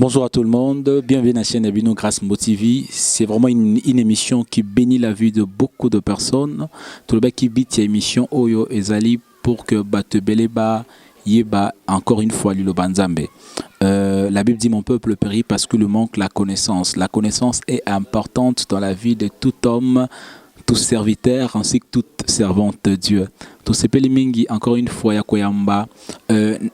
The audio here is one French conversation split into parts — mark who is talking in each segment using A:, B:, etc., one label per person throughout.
A: Bonjour à tout le monde, bienvenue à la chaîne Abino Grâce Mo TV. C'est vraiment une émission qui bénit la vie de beaucoup de personnes. Tout le monde qui bit cette émission Oyo Ezali pour que Batebeleba Yeba encore une fois Lilo Banzambe. La Bible dit mon peuple périt parce que le manque la connaissance. La connaissance est importante dans la vie de tout homme, tout serviteur ainsi que toute servante de Dieu. Tout ce mingi encore une fois yakoyamba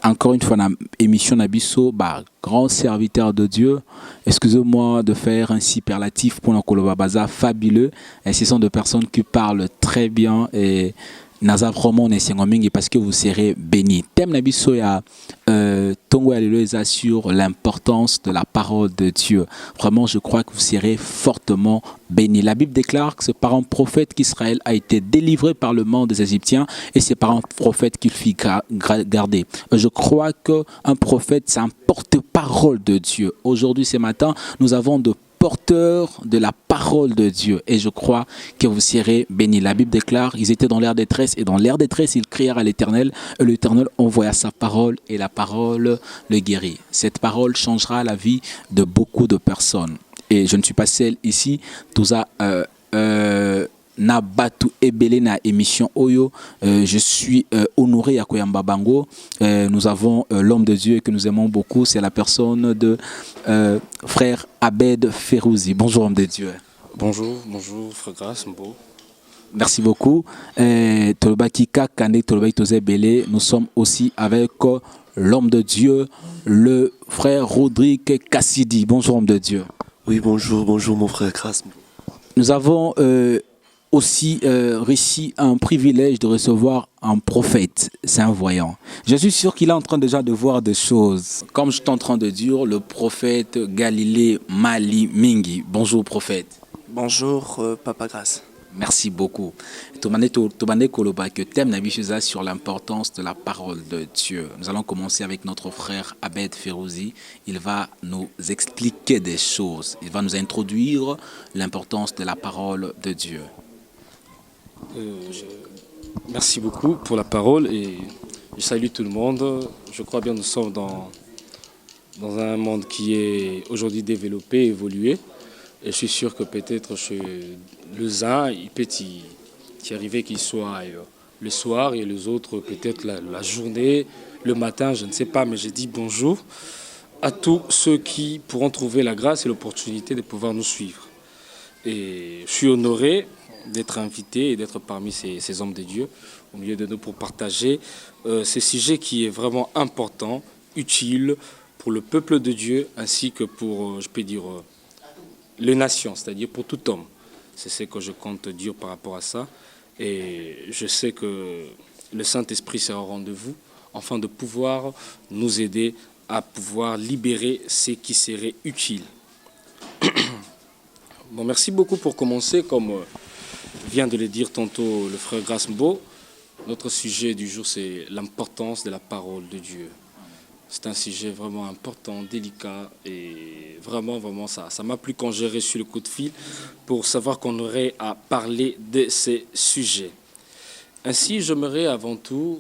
A: encore une fois dans émission Nabiso grand serviteur de Dieu. Excusez-moi de faire un superlatif pour la Kolobabaza fabuleux. Et ce sont des personnes qui parlent très bien et Naza vraiment mingi parce que vous serez bénis. Thème Nabiso ya Tongo Alléluia sur l'importance de la parole de Dieu. Vraiment, je crois que vous serez fortement bénis. La Bible déclare que c'est par un prophète qu'Israël a été délivré par le monde des Égyptiens et c'est par un prophète qu'il fit garder. Je crois qu'un prophète, c'est un porte-parole de Dieu. Aujourd'hui, ce matin, nous avons de porteurs de la parole de Dieu et je crois que vous serez bénis. La Bible déclare ils étaient dans l'air détresse et dans l'air détresse ils crièrent à l'Éternel et l'Éternel envoya sa parole et la parole le guérit. Cette parole changera la vie de beaucoup de personnes et je ne suis pas seul ici. Tout ça na batu ebele na émission Oyo. Je suis honoré à Koyamba Bango. Nous avons l'homme de Dieu que nous aimons beaucoup. C'est la personne de frère Abed Ferouzi. Bonjour homme de Dieu.
B: Bonjour frère Grâce Mbo.
A: Merci beaucoup. Tolobakika Kane Tolobaki Tozé Belé. Nous sommes aussi avec l'homme de Dieu, le frère Rodrigue Kassidi. Bonjour homme de Dieu.
C: Oui, bonjour mon frère Grâce.
A: Nous avons aussi réussi un privilège de recevoir un prophète, c'est un voyant. Je suis sûr qu'il est en train déjà de voir des choses. Comme je suis en train de dire, le prophète Galilée Mali Mingi. Bonjour prophète.
C: Bonjour Papa Grâce.
A: Merci beaucoup. Que thème Nabichuza sur l'importance de la parole de Dieu. Nous allons commencer avec notre frère Abed Ferouzi. Il va nous expliquer des choses. Il va nous introduire l'importance de la parole de Dieu.
B: Merci beaucoup pour la parole et je salue tout le monde. Je crois bien que nous sommes dans un monde qui est aujourd'hui développé, évolué. Et je suis sûr que peut-être chez les uns, il peut y arriver qu'il soit le soir et les autres peut-être la journée, le matin, je ne sais pas, mais j'ai dit bonjour à tous ceux qui pourront trouver la grâce et l'opportunité de pouvoir nous suivre. Et je suis honoré d'être invité et d'être parmi ces hommes de Dieu au milieu de nous pour partager ce sujet qui est vraiment important, utile pour le peuple de Dieu ainsi que pour, je peux dire, les nations, c'est-à-dire pour tout homme. C'est ce que je compte dire par rapport à ça. Et je sais que le Saint-Esprit sera au rendez-vous afin de pouvoir nous aider à pouvoir libérer ce qui serait utile. Bon, merci beaucoup pour commencer. Comme vient de le dire tantôt le frère Grasmbo, notre sujet du jour, c'est l'importance de la parole de Dieu. C'est un sujet vraiment important, délicat et vraiment ça m'a plu quand j'ai reçu le coup de fil pour savoir qu'on aurait à parler de ces sujets. Ainsi, j'aimerais avant tout,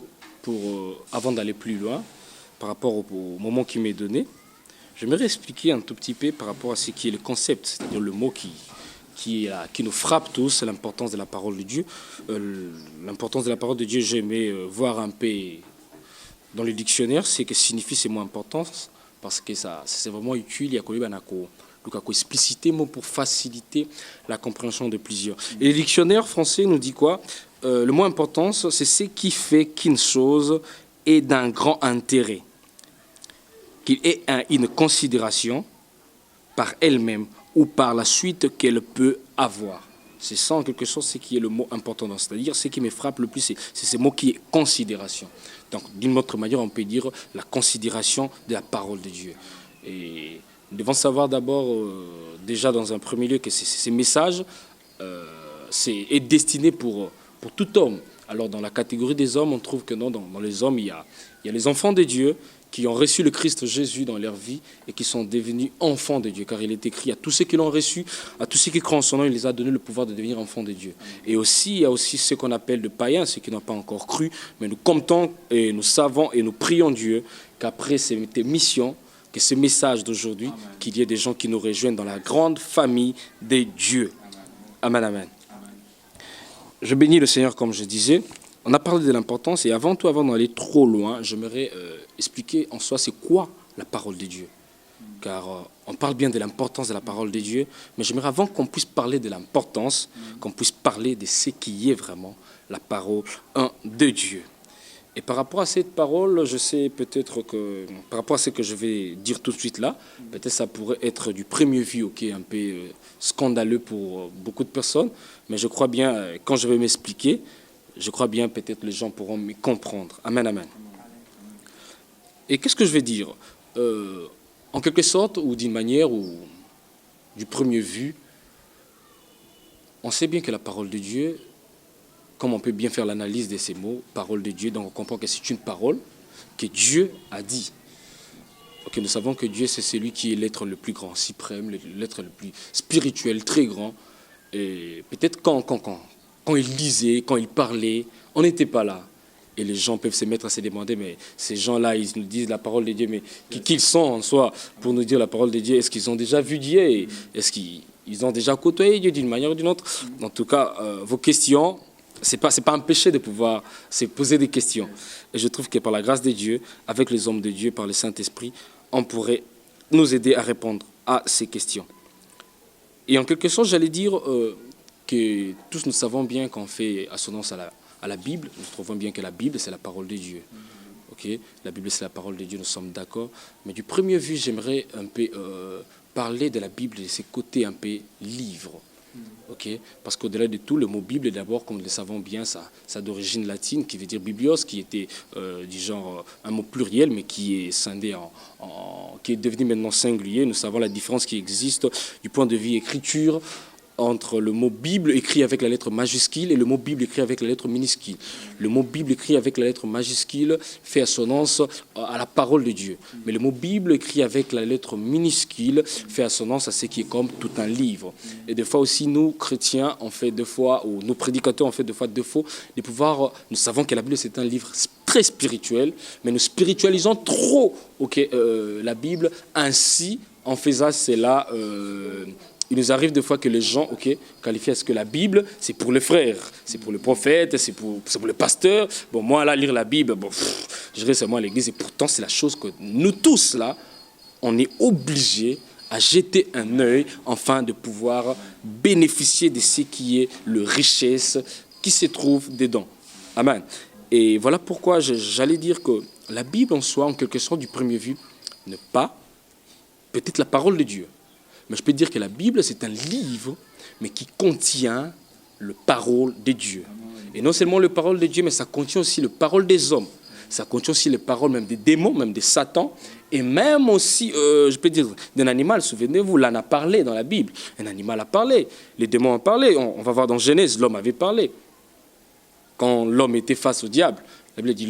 B: avant d'aller plus loin, par rapport au moment qui m'est donné, j'aimerais expliquer un tout petit peu par rapport à ce qui est le concept, c'est-à-dire le mot qui nous frappe tous, l'importance de la parole de Dieu. L'importance de la parole de Dieu, j'aimais voir un peu dans le dictionnaire, c'est que signifie ces mots importance, parce que ça c'est vraiment utile, il y a expliciter mot pour faciliter la compréhension de plusieurs. Et le dictionnaire français nous dit quoi? Le mot importance, c'est ce qui fait qu'une chose est d'un grand intérêt, qu'il ait une considération par elle-même ou par la suite qu'elle peut avoir. C'est ça en quelque sorte ce qui est le mot important. C'est-à-dire ce qui me frappe le plus, c'est ce mot qui est considération. Donc d'une autre manière, on peut dire la considération de la parole de Dieu. Et nous devons savoir d'abord, déjà dans un premier lieu, que ces messages est destiné pour tout homme. Alors dans la catégorie des hommes, on trouve que non, dans les hommes, il y a les enfants de Dieu qui ont reçu le Christ Jésus dans leur vie et qui sont devenus enfants de Dieu. Car il est écrit à tous ceux qui l'ont reçu, à tous ceux qui croient en son nom, il les a donné le pouvoir de devenir enfants de Dieu. Et aussi, il y a aussi ce qu'on appelle de païens, ceux qui n'ont pas encore cru, mais nous comptons et nous savons et nous prions Dieu qu'après cette mission, que ce message d'aujourd'hui, qu'il y ait des gens qui nous rejoignent dans la grande famille des dieux. Amen, amen. Je bénis le Seigneur, comme je disais. On a parlé de l'importance et avant tout, avant d'aller trop loin, j'aimerais expliquer en soi c'est quoi la parole de Dieu. Car on parle bien de l'importance de la parole de Dieu, mais j'aimerais avant qu'on puisse parler de l'importance, qu'on puisse parler de ce qui est vraiment la parole de Dieu. Et par rapport à cette parole, je sais peut-être que, par rapport à ce que je vais dire tout de suite là, peut-être ça pourrait être du premier vue, ok, un peu scandaleux pour beaucoup de personnes, mais je crois bien, quand je vais m'expliquer, je crois bien peut-être les gens pourront me comprendre. Amen, amen. Et qu'est-ce que je vais dire en quelque sorte, ou d'une manière, ou du premier vue, on sait bien que la parole de Dieu, comme on peut bien faire l'analyse de ces mots, parole de Dieu, donc on comprend que c'est une parole que Dieu a dit. Ok, nous savons que Dieu, c'est celui qui est l'être le plus grand, suprême, l'être le plus spirituel, très grand. Et peut-être quand il lisait, quand il parlait, on n'était pas là. Et les gens peuvent se mettre à se demander, mais ces gens-là, ils nous disent la parole de Dieu, mais qui sont en soi pour nous dire la parole de Dieu? Est-ce qu'ils ont déjà vu Dieu? Est-ce qu'ils ont déjà côtoyé Dieu d'une manière ou d'une autre? En tout cas, vos questions, c'est pas un péché de pouvoir se poser des questions. Et je trouve que par la grâce de Dieu, avec les hommes de Dieu, par le Saint-Esprit, on pourrait nous aider à répondre à ces questions. Et en quelque sorte, j'allais dire que tous nous savons bien qu'on fait assonance à la Bible. Nous trouvons bien que la Bible, c'est la parole de Dieu. Okay? La Bible, c'est la parole de Dieu, nous sommes d'accord. Mais du premier vue, j'aimerais un peu parler de la Bible, de ses côtés un peu livre. Okay? Parce qu'au-delà de tout, le mot Bible est d'abord, comme nous le savons bien, ça d'origine latine, qui veut dire biblios, qui était du genre un mot pluriel, mais qui est scindé qui est devenu maintenant singulier. Nous savons la différence qui existe du point de vue écriture entre le mot Bible écrit avec la lettre majuscule et le mot Bible écrit avec la lettre minuscule. Le mot Bible écrit avec la lettre majuscule fait assonance à la parole de Dieu. Mais le mot Bible écrit avec la lettre minuscule fait assonance à ce qui est comme tout un livre. Et des fois aussi, nous, chrétiens, on fait deux fois, ou nos prédicateurs ont fait deux fois défaut de pouvoir... Nous savons que la Bible, c'est un livre très spirituel, mais nous spiritualisons trop la Bible. Ainsi, en faisant cela... il nous arrive des fois que les gens qualifient à ce que la Bible, c'est pour les frères, c'est pour le prophète, c'est pour le pasteur. Bon, moi, là, lire la Bible, je reste seulement à l'église. Et pourtant, c'est la chose que nous tous, là, on est obligés à jeter un œil afin de pouvoir bénéficier de ce qui est la richesse qui se trouve dedans. Amen. Et voilà pourquoi j'allais dire que la Bible en soi, en quelque sorte, du premier vue, n'est pas peut-être la parole de Dieu. Mais je peux dire que la Bible, c'est un livre, mais qui contient le parole de Dieu. Et non seulement le parole de Dieu, mais ça contient aussi le parole des hommes. Ça contient aussi les paroles même des démons, même des satans, et même aussi, je peux dire, d'un animal. Souvenez-vous, l'âne a parlé dans la Bible. Un animal a parlé. Les démons ont parlé. On va voir dans Genèse, l'homme avait parlé. Quand l'homme était face au diable, la Bible dit,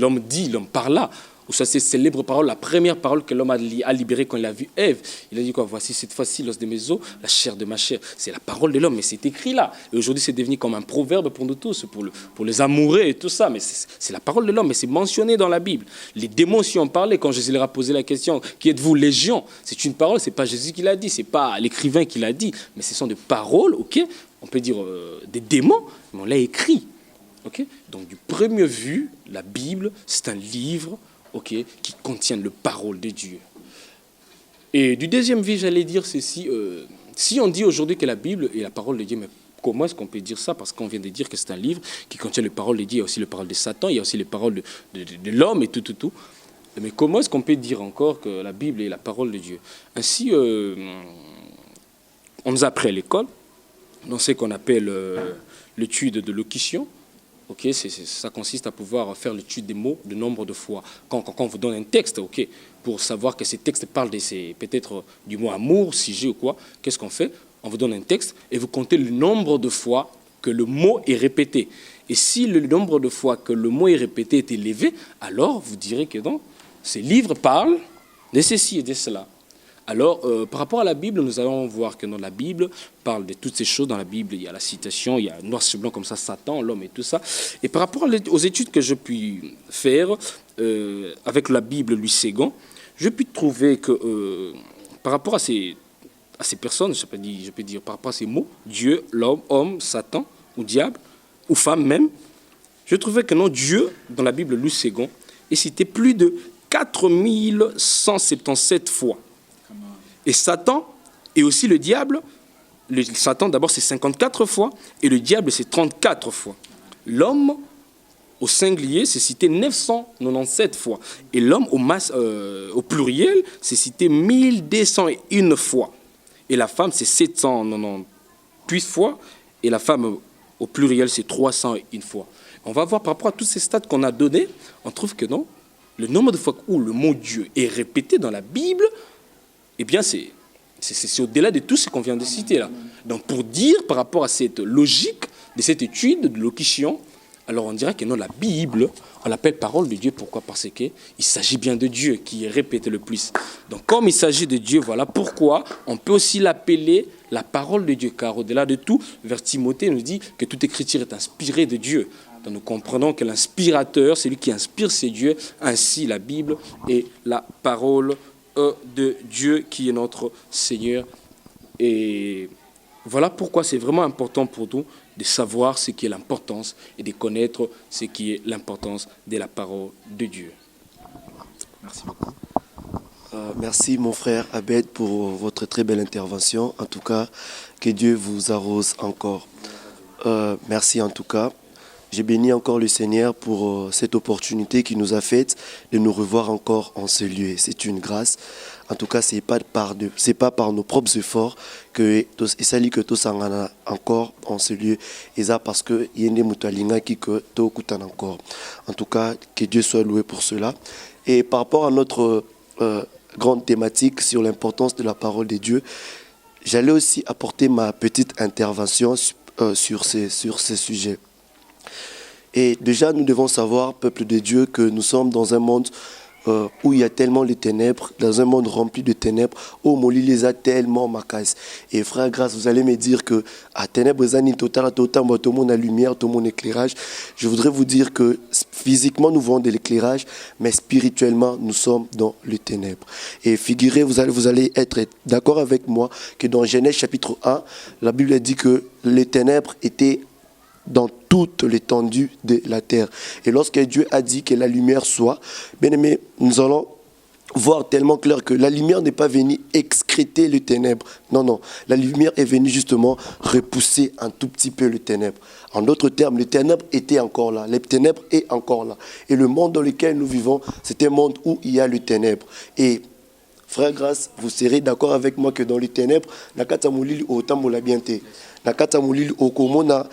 B: l'homme parla. Ou ça, c'est célèbre parole, la première parole que l'homme a libérée quand il a vu Ève. Il a dit quoi? Voici cette fois-ci l'os de mes os, la chair de ma chair. C'est la parole de l'homme, mais c'est écrit là. Et aujourd'hui, c'est devenu comme un proverbe pour nous tous, pour les amoureux et tout ça. Mais c'est la parole de l'homme, mais c'est mentionné dans la Bible. Les démons aussi ont parlé quand Jésus leur a posé la question, qui êtes-vous, légion? C'est une parole, c'est pas Jésus qui l'a dit, c'est pas l'écrivain qui l'a dit, mais ce sont des paroles, on peut dire des démons, mais on l'a écrit. Donc du premier vue, la Bible, c'est un livre qui contiennent le parole de Dieu. Et du deuxième vie, j'allais dire ceci, si on dit aujourd'hui que la Bible est la parole de Dieu, mais comment est-ce qu'on peut dire ça? Parce qu'on vient de dire que c'est un livre qui contient les paroles de Dieu, il y a aussi les paroles de Satan, il y a aussi les paroles de l'homme et tout. Mais comment est-ce qu'on peut dire encore que la Bible est la parole de Dieu? Ainsi, on nous a appris à l'école, dans ce qu'on appelle l'étude de locution. Ça consiste à pouvoir faire l'étude des mots, de nombre de fois. Quand on vous donne un texte, pour savoir que ce texte parle peut-être du mot amour, sujet ou quoi, qu'est-ce qu'on fait? On vous donne un texte et vous comptez le nombre de fois que le mot est répété. Et si le nombre de fois que le mot est répété est élevé, alors vous direz que non, ce livre parle de ceci et de cela. Alors, par rapport à la Bible, nous allons voir que dans la Bible, parle de toutes ces choses. Dans la Bible, il y a la citation, il y a noir sur blanc comme ça, Satan, l'homme et tout ça. Et par rapport aux études que je puis faire avec la Bible Louis Ségon, je peux trouver que par rapport à ces personnes, je peux dire par rapport à ces mots, Dieu, l'homme, homme, Satan, ou diable, ou femme même, je trouvais que non, Dieu, dans la Bible Louis II, est cité plus de 4177 fois. Et Satan, et aussi le diable, Satan d'abord c'est 54 fois, et le diable c'est 34 fois. L'homme, au singulier, c'est cité 997 fois. Et l'homme, au pluriel, c'est cité 1201 fois. Et la femme, c'est 798 fois. Et la femme, au pluriel, c'est 301 fois. On va voir par rapport à tous ces stats qu'on a donnés, on trouve que non, le nombre de fois où le mot Dieu est répété dans la Bible, eh bien, c'est au-delà de tout ce qu'on vient de citer là. Donc, pour dire par rapport à cette logique de cette étude de locution, alors on dirait que non, la Bible, on l'appelle parole de Dieu. Pourquoi? Parce qu'il s'agit bien de Dieu qui est répété le plus. Donc comme il s'agit de Dieu, voilà pourquoi on peut aussi l'appeler la parole de Dieu. Car au-delà de tout, vers Timothée nous dit que toute écriture est inspirée de Dieu. Donc nous comprenons que l'inspirateur, c'est lui qui inspire, c'est Dieu. Ainsi la Bible est la parole de Dieu qui est notre Seigneur. Et voilà pourquoi c'est vraiment important pour nous de savoir ce qui est l'importance et de connaître ce qui est l'importance de la parole de Dieu.
A: Merci beaucoup.
C: Merci mon frère Abed pour votre très belle intervention. En tout cas, que Dieu vous arrose encore. Merci en tout cas. J'ai béni encore le Seigneur pour cette opportunité qu'il nous a faite de nous revoir encore en ce lieu. C'est une grâce. En tout cas, c'est pas par nos propres efforts que esali que tosangana encore en ce lieu. Et ça parce que yende mutalinga qui que to kutan encore. En tout cas, que Dieu soit loué pour cela. Et par rapport à notre grande thématique sur l'importance de la parole de Dieu, j'allais aussi apporter ma petite intervention sur ces sujets. Et déjà, nous devons savoir, peuple de Dieu, que nous sommes dans un monde où il y a tellement de ténèbres, dans un monde rempli de ténèbres, où Moli les a tellement macasse. Et frère Grâce, vous allez me dire que à ténèbres, tout le monde a lumière, tout le monde éclairage. Je voudrais vous dire que physiquement, nous voyons de l'éclairage, mais spirituellement, nous sommes dans les ténèbres. Et figurez, vous allez être d'accord avec moi que dans Genèse chapitre 1, la Bible dit que les ténèbres étaient dans toute l'étendue de la terre. Et lorsque Dieu a dit que la lumière soit, bien aimé, nous allons voir tellement clair que la lumière n'est pas venue excréter les ténèbres. Non, non. La lumière est venue justement repousser un tout petit peu les ténèbres. En d'autres termes, les ténèbres étaient encore là. Les ténèbres est encore là. Et le monde dans lequel nous vivons, c'est un monde où il y a les ténèbres. Et frère Grâce, vous serez d'accord avec moi que dans les ténèbres, nakata mulili otambola bienté. Nakata mulili okomona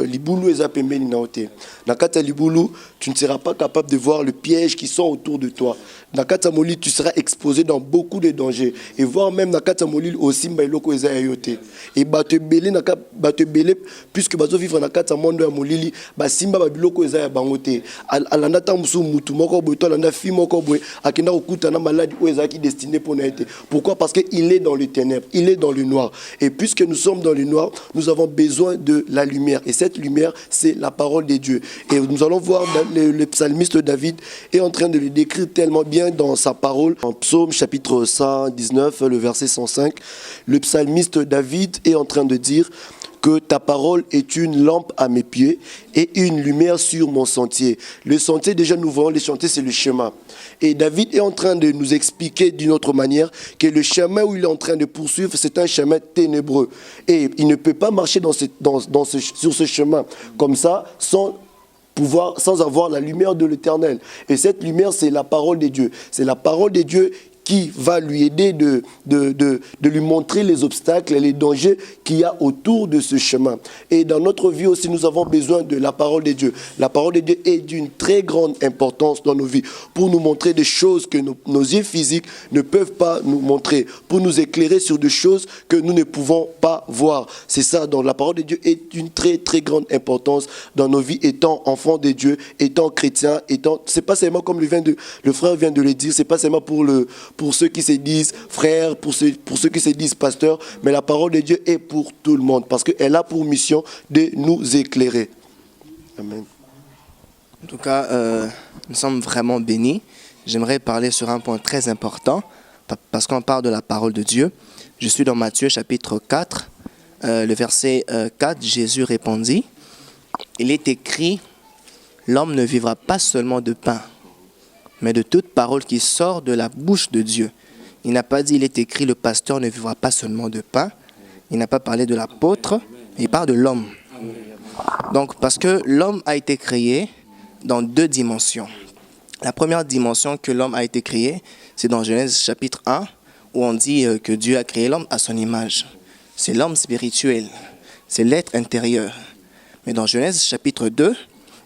C: libulu ezapembeni naote. Nakata libulu, tu ne seras pas capable de voir le piège qui sont autour de toi. Nakata mulili, tu seras exposé dans beaucoup de dangers et voir même nakata mulili aussi mbailoko ezayote. Et batebele puisque bazo vivre nakata mondo ya mulili, basimba babiloko ezaya bangote. Alanda tamsu mutu moko boy to alanda fi moko boy akenda okuta na maladie o ezaki destiné pour naite. Pourquoi? Parce que il est dans les ténèbres, il est dans le noir. Et puisque nous sommes dans le noir, nous avons besoin de la lumière. Et cette lumière, c'est la parole de Dieu. Et nous allons voir le psalmiste David est en train de le décrire tellement bien dans sa parole. En psaume chapitre 119, le verset 105, le psalmiste David est en train de dire que ta parole est une lampe à mes pieds et une lumière sur mon sentier. Le sentier, déjà nous voyons, le sentier c'est le chemin. Et David est en train de nous expliquer d'une autre manière que le chemin où il est en train de poursuivre, c'est un chemin ténébreux. Et il ne peut pas marcher sur ce chemin comme ça sans avoir la lumière de l'Éternel. Et cette lumière, c'est la parole de Dieu. C'est la parole de Dieu qui va lui aider de lui montrer les obstacles et les dangers qu'il y a autour de ce chemin. Et dans notre vie aussi, nous avons besoin de la parole de Dieu. La parole de Dieu est d'une très grande importance dans nos vies pour nous montrer des choses que nos yeux physiques ne peuvent pas nous montrer, pour nous éclairer sur des choses que nous ne pouvons pas voir. C'est ça, donc la parole de Dieu est d'une très très grande importance dans nos vies, étant enfants de Dieu, étant chrétiens, c'est pas seulement comme le frère vient de le dire, c'est pas seulement pour ceux qui se disent frères, pour ceux qui se disent pasteurs, mais la parole de Dieu est pour tout le monde, parce qu'elle a pour mission de nous éclairer. Amen.
D: En tout cas, nous sommes vraiment bénis j'aimerais parler sur un point très important, parce qu'on parle de la parole de Dieu. Je suis dans Matthieu chapitre 4, le verset 4, Jésus répondit, « Il est écrit, l'homme ne vivra pas seulement de pain, mais de toute parole qui sort de la bouche de Dieu. » Il n'a pas dit, il est écrit, le pasteur ne vivra pas seulement de pain. Il n'a pas parlé de l'apôtre, il parle de l'homme. Donc, parce que l'homme a été créé dans 2 dimensions. La première dimension que l'homme a été créé, c'est dans Genèse chapitre 1, où on dit que Dieu a créé l'homme à son image. C'est l'homme spirituel, c'est l'être intérieur. Mais dans Genèse chapitre 2,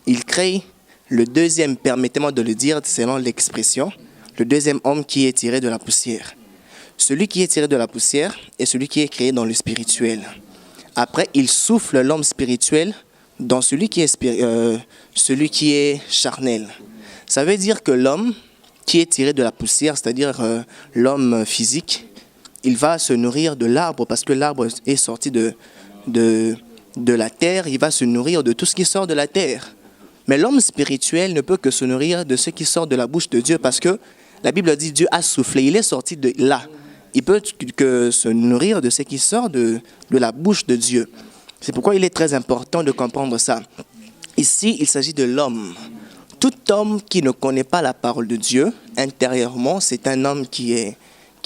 D: il crée le deuxième, permettez-moi de le dire selon l'expression, le deuxième homme qui est tiré de la poussière. Celui qui est tiré de la poussière est celui qui est créé dans le spirituel. Après, il souffle l'homme spirituel dans celui qui est charnel. Ça veut dire que l'homme qui est tiré de la poussière, c'est-à-dire l'homme physique, il va se nourrir de l'arbre parce que l'arbre est sorti de la terre, il va se nourrir de tout ce qui sort de la terre. Mais l'homme spirituel ne peut que se nourrir de ce qui sort de la bouche de Dieu parce que la Bible dit Dieu a soufflé, il est sorti de là. Il peut que se nourrir de ce qui sort de la bouche de Dieu. C'est pourquoi il est très important de comprendre ça. Ici, il s'agit de l'homme. Tout homme qui ne connaît pas la parole de Dieu, intérieurement, c'est un homme qui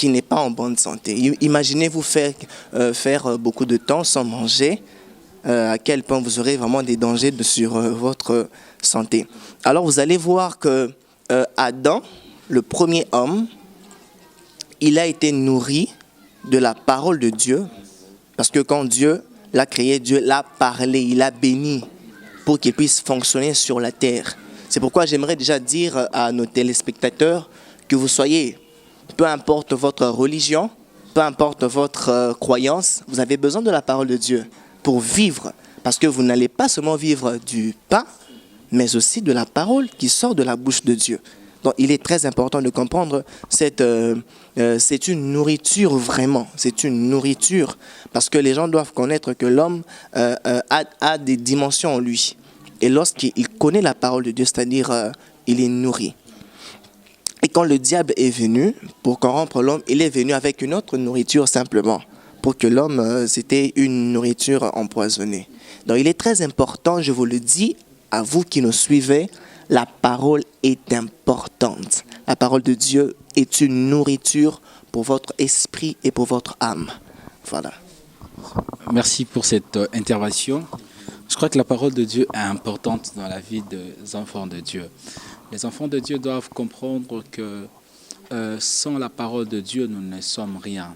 D: n'est pas en bonne santé. Imaginez-vous faire beaucoup de temps sans manger, à quel point vous aurez vraiment des dangers sur votre santé. Alors vous allez voir que Adam, le premier homme, il a été nourri de la parole de Dieu, parce que quand Dieu l'a créé, Dieu l'a parlé, il l'a béni pour qu'il puisse fonctionner sur la terre. C'est pourquoi j'aimerais déjà dire à nos téléspectateurs que vous soyez, peu importe votre religion, peu importe votre croyance, vous avez besoin de la parole de Dieu pour vivre, parce que vous n'allez pas seulement vivre du pain, mais aussi de la parole qui sort de la bouche de Dieu. Donc, il est très important de comprendre c'est une nourriture vraiment, c'est une nourriture, parce que les gens doivent connaître que l'homme a des dimensions en lui. Et lorsqu'il connaît la parole de Dieu, c'est-à-dire il est nourri. Et quand le diable est venu pour corrompre l'homme, il est venu avec une autre nourriture simplement, pour que l'homme, c'était une nourriture empoisonnée. Donc il est très important, je vous le dis, à vous qui nous suivez, la parole est importante. La parole de Dieu est une nourriture pour votre esprit et pour votre âme. Voilà.
A: Merci pour cette intervention. Je crois que la parole de Dieu est importante dans la vie des enfants de Dieu. Les enfants de Dieu doivent comprendre que sans la parole de Dieu, nous ne sommes rien.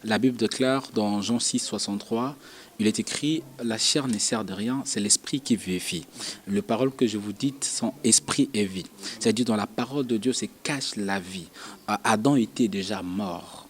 A: La Bible déclare dans Jean 6, 63, il est écrit « La chair ne sert de rien, c'est l'esprit qui vivifie ». Les paroles que je vous dis sont esprit et vie. C'est-à-dire dans la parole de Dieu, c'est cache la vie. Adam était déjà mort.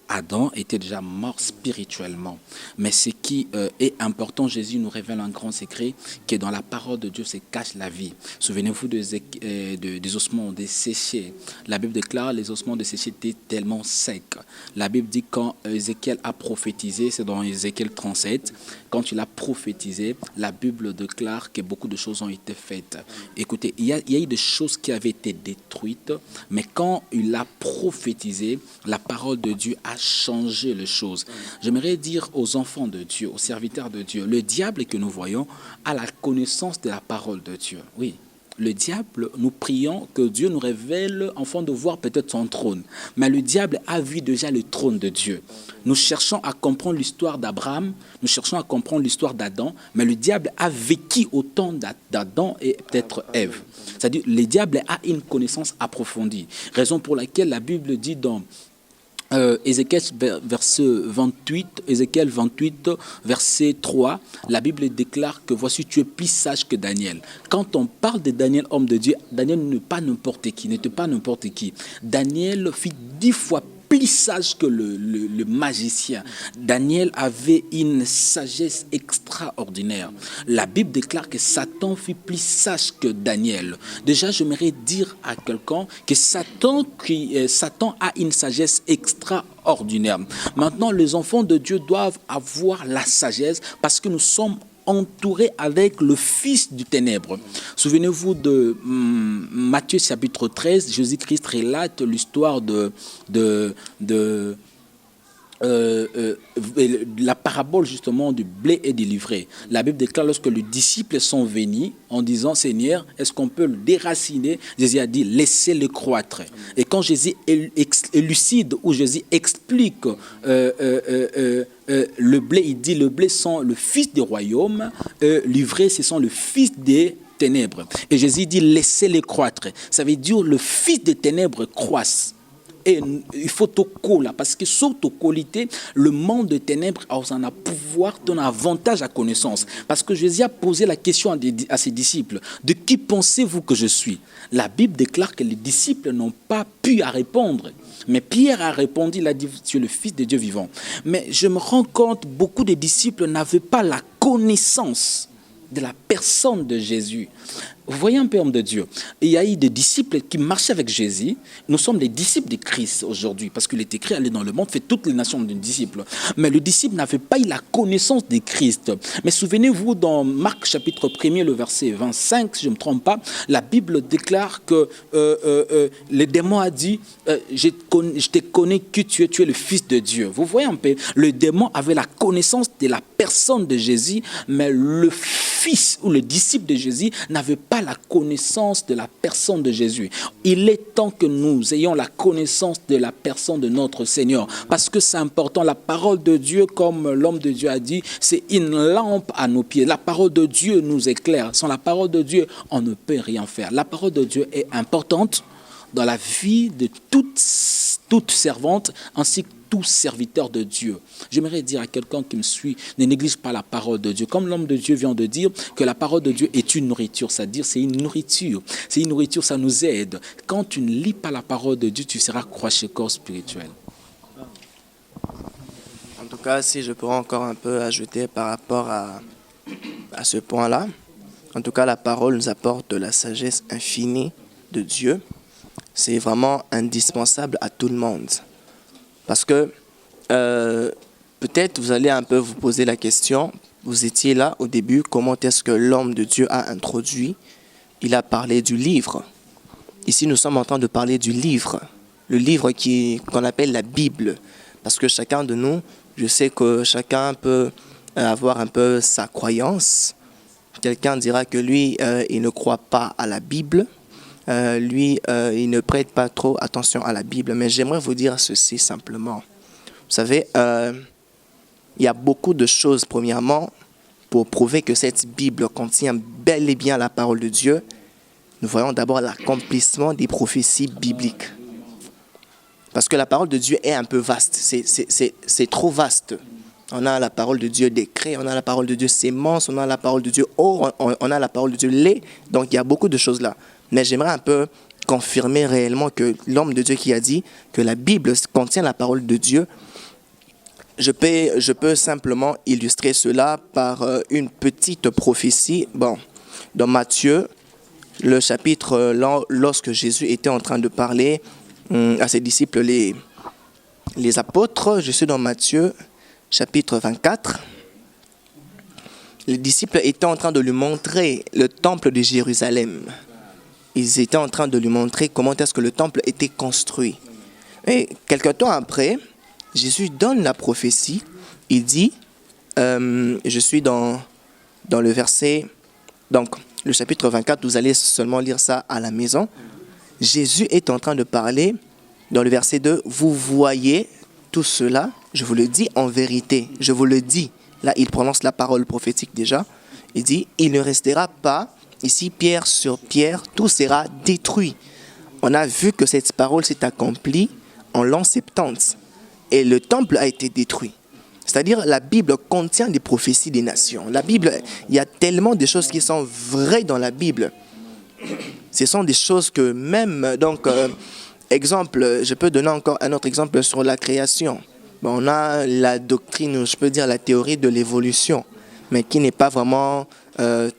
A: Adam était déjà mort spirituellement. Mais ce qui est important, Jésus nous révèle un grand secret, que dans la parole de Dieu se cache la vie. Souvenez-vous des ossements desséchés. La Bible déclare les ossements desséchés étaient tellement secs. La Bible dit quand Ézéchiel a prophétisé, c'est dans Ézéchiel 37, quand il a prophétisé, la Bible déclare que beaucoup de choses ont été faites. Écoutez, il y a eu des choses qui avaient été détruites, mais quand il a prophétisé, la parole de Dieu a changé les choses. J'aimerais dire aux enfants de Dieu, aux serviteurs de Dieu, le diable que nous voyons a la connaissance de la parole de Dieu. Oui, le diable, nous prions que Dieu nous révèle afin de voir peut-être son trône. Mais le diable a vu déjà le trône de Dieu. Nous cherchons à comprendre l'histoire d'Abraham, nous cherchons à comprendre l'histoire d'Adam, mais le diable a vécu au temps d'Adam et peut-être Ève. C'est-à-dire, le diable a une connaissance approfondie. Raison pour laquelle la Bible dit dans Ézéchiel Ézéchiel 28, verset 3, la Bible déclare que voici, tu es plus sage que Daniel. Quand on parle de Daniel, homme de Dieu, Daniel n'était pas n'importe qui. Daniel fit 10 fois plus sage que le magicien. Daniel avait une sagesse extraordinaire. La Bible déclare que Satan fut plus sage que Daniel. Déjà, j'aimerais dire à quelqu'un que Satan a une sagesse extraordinaire. Maintenant, les enfants de Dieu doivent avoir la sagesse parce que nous sommes entouré avec le fils du ténèbre. Souvenez-vous de Matthieu chapitre 13, Jésus-Christ relate l'histoire la parabole justement du blé et du livret. La Bible déclare lorsque les disciples sont venus en disant Seigneur, est-ce qu'on peut le déraciner? Jésus a dit laissez-le croître. Et quand Jésus élucide ou Jésus explique le blé, il dit le blé sont le fils du royaume, livret ce sont le fils des ténèbres. Et Jésus dit laissez-le croître. Ça veut dire le fils des ténèbres croisse. Et il faut te coller parce que sur ta qualité, le monde de ténèbres a un pouvoir, un avantage à connaissance. Parce que Jésus a posé la question à ses disciples, de qui pensez-vous que je suis? La Bible déclare que les disciples n'ont pas pu répondre. Mais Pierre a répondu, il a dit, tu es le Fils de Dieu vivant. Mais je me rends compte, beaucoup de disciples n'avaient pas la connaissance de la personne de Jésus. Vous voyez un peu, homme de Dieu, il y a eu des disciples qui marchaient avec Jésus. Nous sommes les disciples de Christ aujourd'hui, parce qu'il est écrit, allez dans le monde, fait toutes les nations d'un disciple. Mais le disciple n'avait pas eu la connaissance de Christ. Mais souvenez-vous, dans Marc chapitre 1er, le verset 25, si je ne me trompe pas, la Bible déclare que le démon a dit, je te connais que tu es le Fils de Dieu. Vous voyez un peu, le démon avait la connaissance de la personne de Jésus, mais le fils ou le disciple de Jésus n'avait pas la connaissance de la personne de Jésus. Il est temps que nous ayons la connaissance de la personne de notre Seigneur, parce que c'est important. La parole de Dieu, comme l'homme de Dieu a dit, c'est une lampe à nos pieds. La parole de Dieu nous éclaire. Sans la parole de Dieu, on ne peut rien faire. La parole de Dieu est importante dans la vie de toute servante ainsi que tout serviteur de Dieu. J'aimerais dire à quelqu'un qui me suit, ne néglige pas la parole de Dieu. Comme l'homme de Dieu vient de dire que la parole de Dieu est une nourriture, c'est-à-dire c'est une nourriture. C'est une nourriture, ça nous aide. Quand tu ne lis pas la parole de Dieu, tu seras crochet-corps spirituel.
D: En tout cas, si je pourrais encore un peu ajouter par rapport à ce point-là, en tout cas, la parole nous apporte de la sagesse infinie de Dieu. C'est vraiment indispensable à tout le monde. Parce que peut-être vous allez un peu vous poser la question, vous étiez là au début, comment est-ce que l'homme de Dieu a introduit? Il a parlé du livre. Ici, nous sommes en train de parler du livre, le livre qu'on appelle la Bible. Parce que chacun de nous, je sais que chacun peut avoir un peu sa croyance. Quelqu'un dira que lui, il ne croit pas à la Bible. Il ne prête pas trop attention à la Bible, mais j'aimerais vous dire ceci simplement. Vous savez, il y a beaucoup de choses, premièrement, pour prouver que cette Bible contient bel et bien la parole de Dieu. Nous voyons d'abord l'accomplissement des prophéties bibliques. Parce que la parole de Dieu est un peu vaste, c'est trop vaste. On a la parole de Dieu décret, on a la parole de Dieu sémence, on a la parole de Dieu eau, on a la parole de Dieu lait. Donc il y a beaucoup de choses là. Mais j'aimerais un peu confirmer réellement que l'homme de Dieu qui a dit que la Bible contient la parole de Dieu, je peux simplement illustrer cela par une petite prophétie. Bon, dans Matthieu, le chapitre, lorsque Jésus était en train de parler à ses disciples, les apôtres, je suis dans Matthieu, chapitre 24. Les disciples étaient en train de lui montrer le temple de Jérusalem. Ils étaient en train de lui montrer comment est-ce que le temple était construit. Et quelque temps après, Jésus donne la prophétie. Il dit, je suis dans le verset, donc le chapitre 24, vous allez seulement lire ça à la maison. Jésus est en train de parler dans le verset 2, vous voyez tout cela, je vous le dis en vérité, je vous le dis. Là, il prononce la parole prophétique déjà. Il dit, il ne restera pas ici, pierre sur pierre, tout sera détruit. On a vu que cette parole s'est accomplie en l'an 70 et le temple a été détruit. C'est-à-dire, la Bible contient des prophéties des nations. La Bible, il y a tellement de choses qui sont vraies dans la Bible. Ce sont des choses que même, donc, exemple, je peux donner encore un autre exemple sur la création. Bon, on a la doctrine, je peux dire la théorie de l'évolution, mais qui n'est pas vraiment ça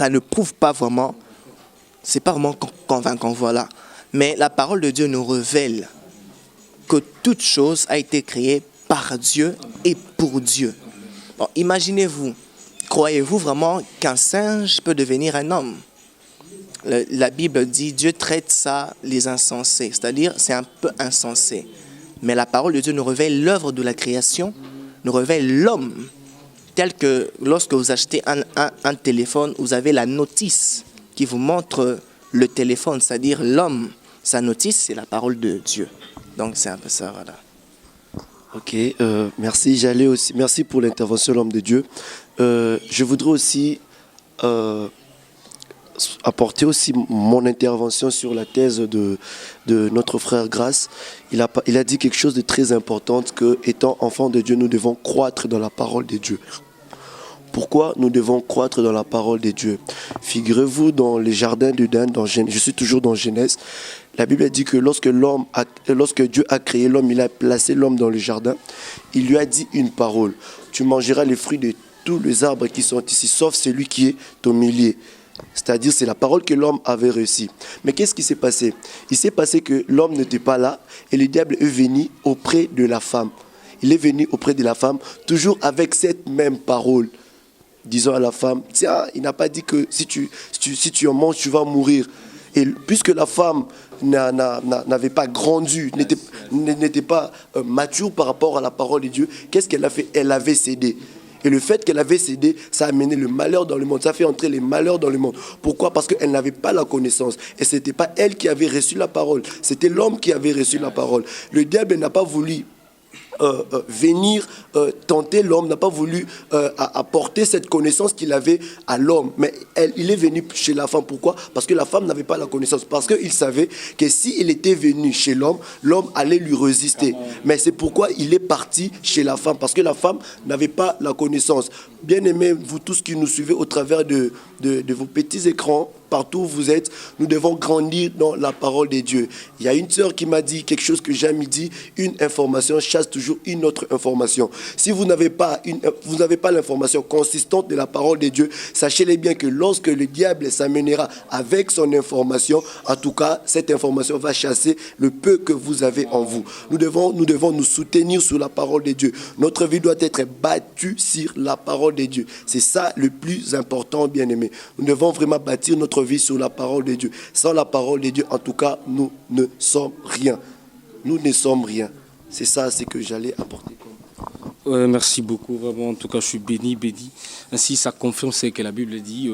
D: ne prouve pas vraiment, c'est pas vraiment convaincant, voilà. Mais la parole de Dieu nous révèle que toute chose a été créée par Dieu et pour Dieu. Bon, imaginez-vous, croyez-vous vraiment qu'un singe peut devenir un homme? La Bible dit Dieu traite ça les insensés, c'est-à-dire c'est un peu insensé. Mais la parole de Dieu nous révèle l'œuvre de la création, nous révèle l'homme, tel que lorsque vous achetez un téléphone, vous avez la notice qui vous montre le téléphone, c'est-à-dire l'homme. Sa notice, c'est la parole de Dieu. Donc c'est un peu ça, voilà.
C: Ok, merci. Merci pour l'intervention, l'homme de Dieu. Je voudrais aussi apporter aussi mon intervention sur la thèse de notre frère Grace. Il a dit quelque chose de très important, que étant enfants de Dieu, nous devons croître dans la parole de Dieu. Pourquoi nous devons croître dans la parole de Dieu? Figurez-vous dans les jardins d'Éden, je suis toujours dans Genèse, la Bible dit que lorsque Dieu a créé l'homme, il a placé l'homme dans le jardin, il lui a dit une parole: tu mangeras les fruits de tous les arbres qui sont ici, sauf celui qui est au milieu. C'est-à-dire, c'est la parole que l'homme avait reçue. Mais qu'est-ce qui s'est passé? Il s'est passé que l'homme n'était pas là et le diable est venu auprès de la femme. Il est venu auprès de la femme, toujours avec cette même parole, disant à la femme: tiens, il n'a pas dit que si tu en manges, tu vas mourir. Et puisque la femme n'avait pas grandi, n'était pas mature par rapport à la parole de Dieu, qu'est-ce qu'elle a fait? Elle avait cédé. Et le fait qu'elle avait cédé, ça a amené le malheur dans le monde. Ça a fait entrer les malheurs dans le monde. Pourquoi? Parce qu'elle n'avait pas la connaissance. Et ce n'était pas elle qui avait reçu la parole. C'était l'homme qui avait reçu la parole. Le diable n'a pas voulu venir tenter l'homme, n'a pas voulu apporter cette connaissance qu'il avait à l'homme. Mais il est venu chez la femme. Pourquoi? Parce que la femme n'avait pas la connaissance. Parce qu'il savait que s'il était venu chez l'homme, l'homme allait lui résister. Mais c'est pourquoi il est parti chez la femme. Parce que la femme n'avait pas la connaissance. Bien-aimés, vous tous qui nous suivez au travers de vos petits écrans, partout où vous êtes, nous devons grandir dans la parole de Dieu. Il y a une sœur qui m'a dit quelque chose que j'aime, dit: une information chasse toujours une autre information. Si vous n'avez pas l'information consistante de la parole de Dieu, sachez-les bien que lorsque le diable s'amènera avec son information, en tout cas, cette information va chasser le peu que vous avez en vous. Nous devons nous soutenir sur la parole de Dieu. Notre vie doit être battue sur la parole de Dieu. C'est ça le plus important, bien-aimés. Nous devons vraiment bâtir notre vie sur la parole de Dieu. Sans la parole de Dieu, en tout cas, nous ne sommes rien. Nous ne sommes rien. C'est ça, c'est que j'allais apporter.
B: Merci beaucoup, vraiment. En tout cas, je suis béni. Ainsi, ça confirme ce que la Bible dit.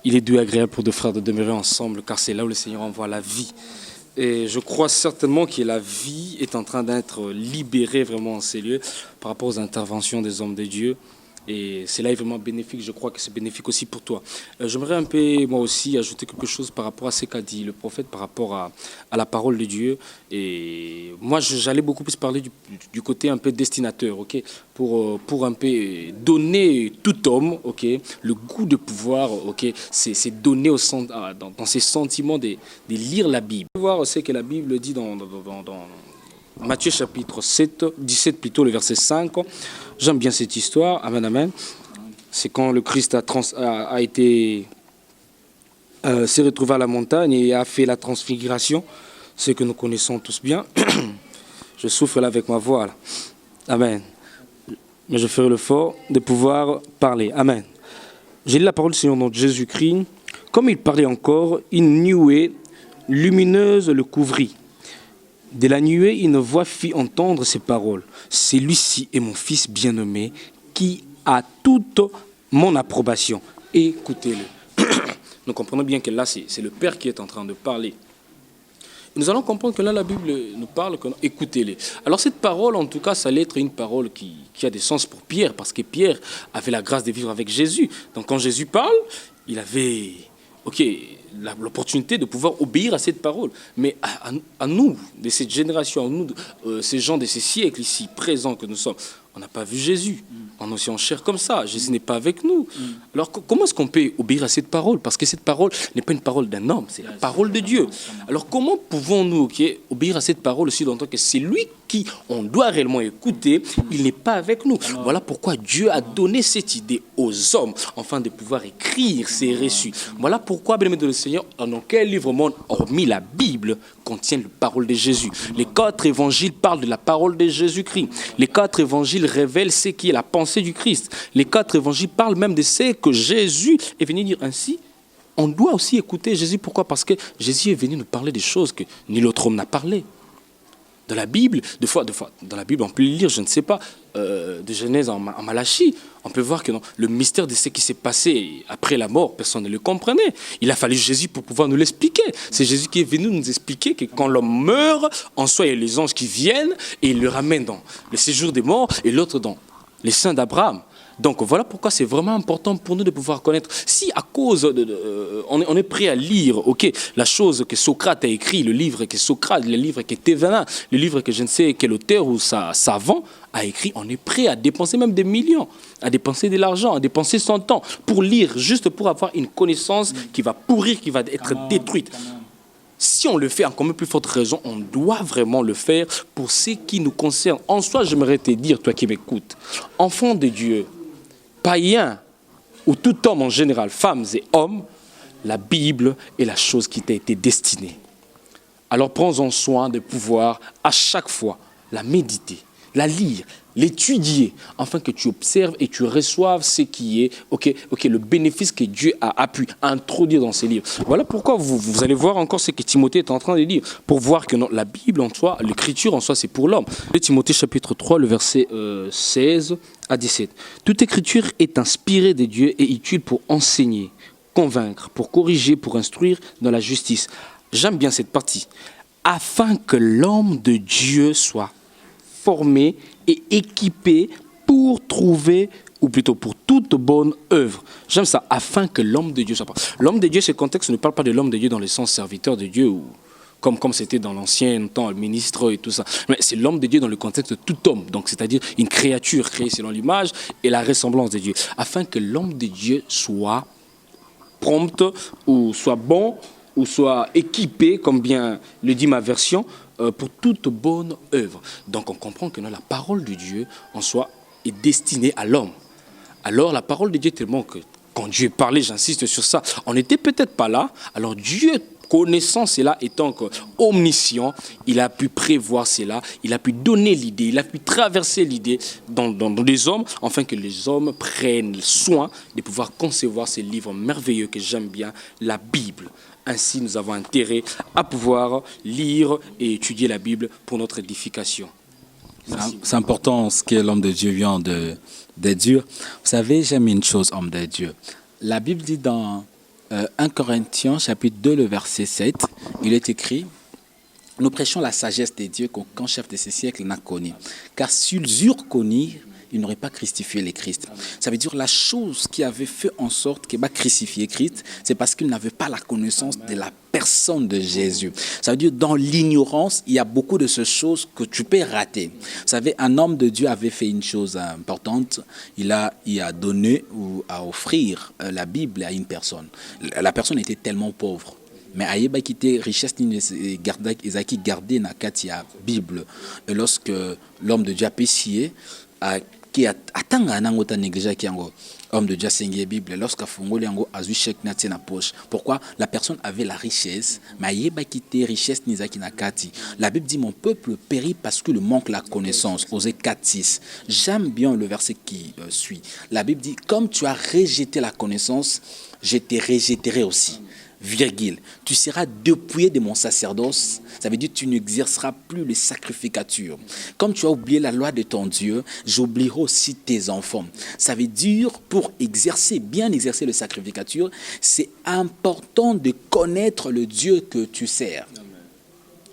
B: Il est doux et agréable pour deux frères de demeurer ensemble, car c'est là où le Seigneur envoie la vie. Et je crois certainement que la vie est en train d'être libérée vraiment en ces lieux par rapport aux interventions des hommes de Dieu. Et cela est vraiment bénéfique, je crois que c'est bénéfique aussi pour toi. J'aimerais un peu, moi aussi, ajouter quelque chose par rapport à ce qu'a dit le prophète, par rapport à la parole de Dieu. Et moi, j'allais beaucoup plus parler du côté un peu destinateur, ok, pour un peu donner tout homme, ok, le goût de pouvoir, ok, c'est donner dans ses sentiments de lire la Bible. On va voir ce que la Bible dit dans Matthieu chapitre 17 plutôt, le verset 5. J'aime bien cette histoire. Amen, amen. C'est quand le Christ s'est retrouvé à la montagne et a fait la transfiguration, ce que nous connaissons tous bien. Je souffre là avec ma voix. Là. Amen. Mais je ferai l'effort de pouvoir parler. Amen. J'ai lu la parole du Seigneur dans Jésus-Christ. Comme il parlait encore, une nuée lumineuse le couvrit. De la nuée, une voix fit entendre ces paroles. Celui-ci est mon fils bien-aimé qui a toute mon approbation. Écoutez-le. Nous comprenons bien que là, c'est le Père qui est en train de parler. Nous allons comprendre que là, la Bible nous parle que écoutez-les. Alors cette parole, en tout cas, ça allait être une parole qui a des sens pour Pierre, parce que Pierre avait la grâce de vivre avec Jésus. Donc quand Jésus parle, il avait... l'opportunité de pouvoir obéir à cette parole. Mais à nous, de cette génération, à nous, ces gens de ces siècles ici, présents que nous sommes, on n'a pas vu Jésus. On est aussi en chair comme ça. Jésus n'est pas avec nous. Alors comment est-ce qu'on peut obéir à cette parole? Parce que cette parole n'est pas une parole d'un homme, c'est la parole de Dieu. Alors comment pouvons-nous obéir à cette parole aussi longtemps que c'est lui qui on doit réellement écouter, il n'est pas avec nous. Voilà pourquoi Dieu a donné cette idée aux hommes, afin de pouvoir écrire ces récits. Voilà pourquoi, bien-aimés de le Seigneur, dans quel livre monde, hormis la Bible, contient la parole de Jésus. Les 4 évangiles parlent de la parole de Jésus-Christ. Les 4 évangiles révèlent ce qui est la pensée du Christ. Les 4 évangiles parlent même de ce que Jésus est venu dire. Ainsi, on doit aussi écouter Jésus. Pourquoi? Parce que Jésus est venu nous parler des choses que nul autre homme n'a parlé. Dans la Bible, deux fois, dans la Bible, on peut lire, je ne sais pas, de Genèse en Malachie, on peut voir que non, le mystère de ce qui s'est passé après la mort, personne ne le comprenait. Il a fallu Jésus pour pouvoir nous l'expliquer. C'est Jésus qui est venu nous expliquer que quand l'homme meurt, en soi, il y a les anges qui viennent et ils le ramènent dans le séjour des morts et l'autre dans les seins d'Abraham. Donc voilà pourquoi c'est vraiment important pour nous de pouvoir connaître. Si à cause on est prêt à lire, la chose que Socrate a écrit, le livre que Socrate, le livre que Thévenin, le livre que je ne sais quel auteur ou savant a écrit, on est prêt à dépenser même des millions, à dépenser de l'argent, à dépenser son temps pour lire, juste pour avoir une connaissance qui va pourrir, qui va être détruite. Si on le fait, encore plus forte raison, on doit vraiment le faire pour ce qui nous concerne. En soi, j'aimerais te dire, toi qui m'écoutes, enfant de Dieu, païen ou tout homme en général, femmes et hommes, la Bible est la chose qui t'a été destinée. Alors prends-en soin de pouvoir à chaque fois la méditer, la lire, l'étudier, afin que tu observes et tu reçoives ce qui est le bénéfice que Dieu a pu introduire dans ses livres. Voilà pourquoi vous allez voir encore ce que Timothée est en train de dire, pour voir que non, la Bible en soi, l'écriture en soi, c'est pour l'homme. Timothée chapitre 3, le verset 16 à 17. Toute écriture est inspirée de Dieu et utile pour enseigner, convaincre, pour corriger, pour instruire dans la justice. J'aime bien cette partie. Afin que l'homme de Dieu soit formé et équipé pour trouver, ou plutôt pour toute bonne œuvre. J'aime ça, afin que l'homme de Dieu soit. L'homme de Dieu, ce contexte ne parle pas de l'homme de Dieu dans le sens serviteur de Dieu, ou comme c'était dans l'ancien temps, le ministre et tout ça. Mais c'est l'homme de Dieu dans le contexte de tout homme, donc c'est-à-dire une créature créée selon l'image et la ressemblance de Dieu. Afin que l'homme de Dieu soit prompt, ou soit bon, ou soit équipé, comme bien le dit ma version, pour toute bonne œuvre. Donc on comprend que la parole de Dieu en soi est destinée à l'homme. Alors la parole de Dieu est tellement que quand Dieu parlait, j'insiste sur ça, on n'était peut-être pas là. Alors Dieu, connaissant cela, étant omniscient, il a pu prévoir cela, il a pu donner l'idée, il a pu traverser l'idée dans les hommes, afin que les hommes prennent soin de pouvoir concevoir ces livres merveilleux que j'aime bien, la Bible. Ainsi, nous avons intérêt à pouvoir lire et étudier la Bible pour notre édification.
A: C'est important ce que l'homme de Dieu vient de dire. Vous savez, j'aime une chose, homme de Dieu. La Bible dit dans 1 Corinthiens, chapitre 2, le verset 7, il est écrit « Nous prêchons la sagesse des dieux qu'aucun chef de ce siècle n'a connue. Car s'ils eurent connu, ils n'auraient pas crucifié les Christ. » Ça veut dire la chose qui avait fait en sorte qu'il va crucifier Christ, c'est parce qu'ils n'avaient pas la connaissance de la personne de Jésus. Ça veut dire dans l'ignorance, il y a beaucoup de ces choses que tu peux rater. Vous savez, un homme de Dieu avait fait une chose importante. Il a donné ou à offrir la Bible à une personne. La personne était tellement pauvre. Mais ayeba quitté richesse ni ezaki gardé na kati ya Bible. Et lorsque l'homme de Dieu a péché, qui atanga nango ta négligé qui yango homme de Dieu sengi Bible lorsque fongoli yango azu chèque na tina poche. Pourquoi? La personne avait la richesse, mais ayeba quitté richesse ni zaki na kati. La Bible dit mon peuple périt parce que le manque la connaissance. Osée 4:6. J'aime bien le verset qui suit. La Bible dit comme tu as rejeté la connaissance, je te rejetterai aussi. Virgule, tu seras dépouillé de mon sacerdoce, ça veut dire que tu n'exerceras plus les sacrificatures. Comme tu as oublié la loi de ton Dieu, j'oublierai aussi tes enfants. Ça veut dire pour bien exercer le sacrificature, c'est important de connaître le Dieu que tu sers.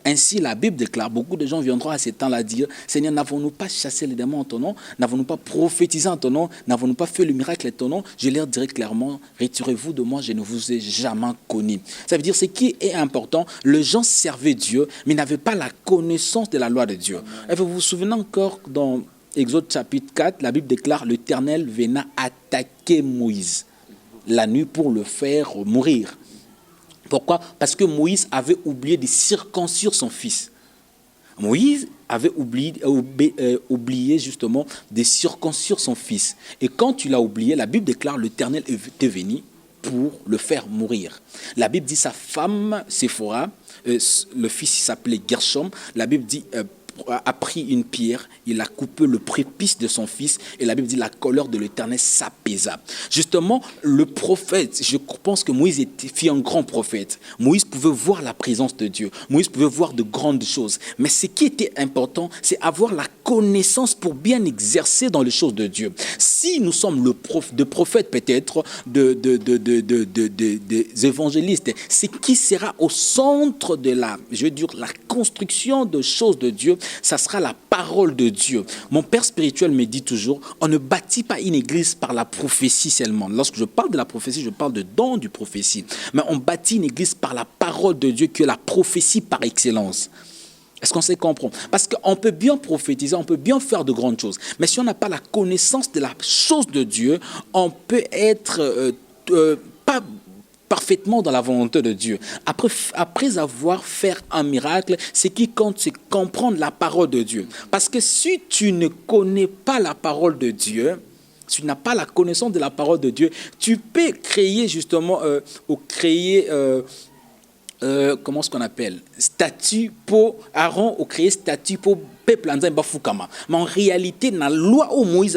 A: Ainsi, la Bible déclare, beaucoup de gens viendront à ce temps-là dire, Seigneur, n'avons-nous pas chassé les démons en ton nom? N'avons-nous pas prophétisé en ton nom? N'avons-nous pas fait le miracle en ton nom? Je leur dirai clairement, retirez-vous de moi, je ne vous ai jamais connu. Ça veut dire, ce qui est important, les gens servaient Dieu, mais n'avaient pas la connaissance de la loi de Dieu. Et vous vous souvenez encore, dans Exode chapitre 4, la Bible déclare, l'Éternel venait attaquer Moïse la nuit pour le faire mourir. Pourquoi? Parce que Moïse avait oublié de circoncire son fils. Moïse avait oublié justement de circoncire son fils. Et quand tu l'as oublié, la Bible déclare l'Éternel était venu pour le faire mourir. La Bible dit sa femme, Séphora, le fils s'appelait Gershom, la Bible dit a pris une pierre, il a coupé le prépuce de son fils et la Bible dit la colère de l'Éternel s'apaisa. Justement, le prophète, je pense que Moïse fut un grand prophète. Moïse pouvait voir la présence de Dieu. Moïse pouvait voir de grandes choses. Mais ce qui était important, c'est avoir la connaissance pour bien exercer dans les choses de Dieu. Si nous sommes de prophètes peut-être, des évangélistes, c'est qui sera au centre de la construction de choses de Dieu, ça sera la parole de Dieu. Mon père spirituel me dit toujours, on ne bâtit pas une église par la prophétie seulement. Lorsque je parle de la prophétie, je parle de don du prophétie. Mais on bâtit une église par la parole de Dieu, qui est la prophétie par excellence. Est-ce qu'on sait comprendre? Parce qu'on peut bien prophétiser, on peut bien faire de grandes choses. Mais si on n'a pas la connaissance de la chose de Dieu, on peut être pas parfaitement dans la volonté de Dieu. Après avoir fait un miracle, ce qui compte, c'est comprendre la parole de Dieu. Parce que si tu ne connais pas la parole de Dieu, si tu n'as pas la connaissance de la parole de Dieu, tu peux créer justement, comment est-ce qu'on appelle, statut pour Aaron, ou créer statut pour peuple en Bafukama. Mais en réalité, dans la loi au Moïse,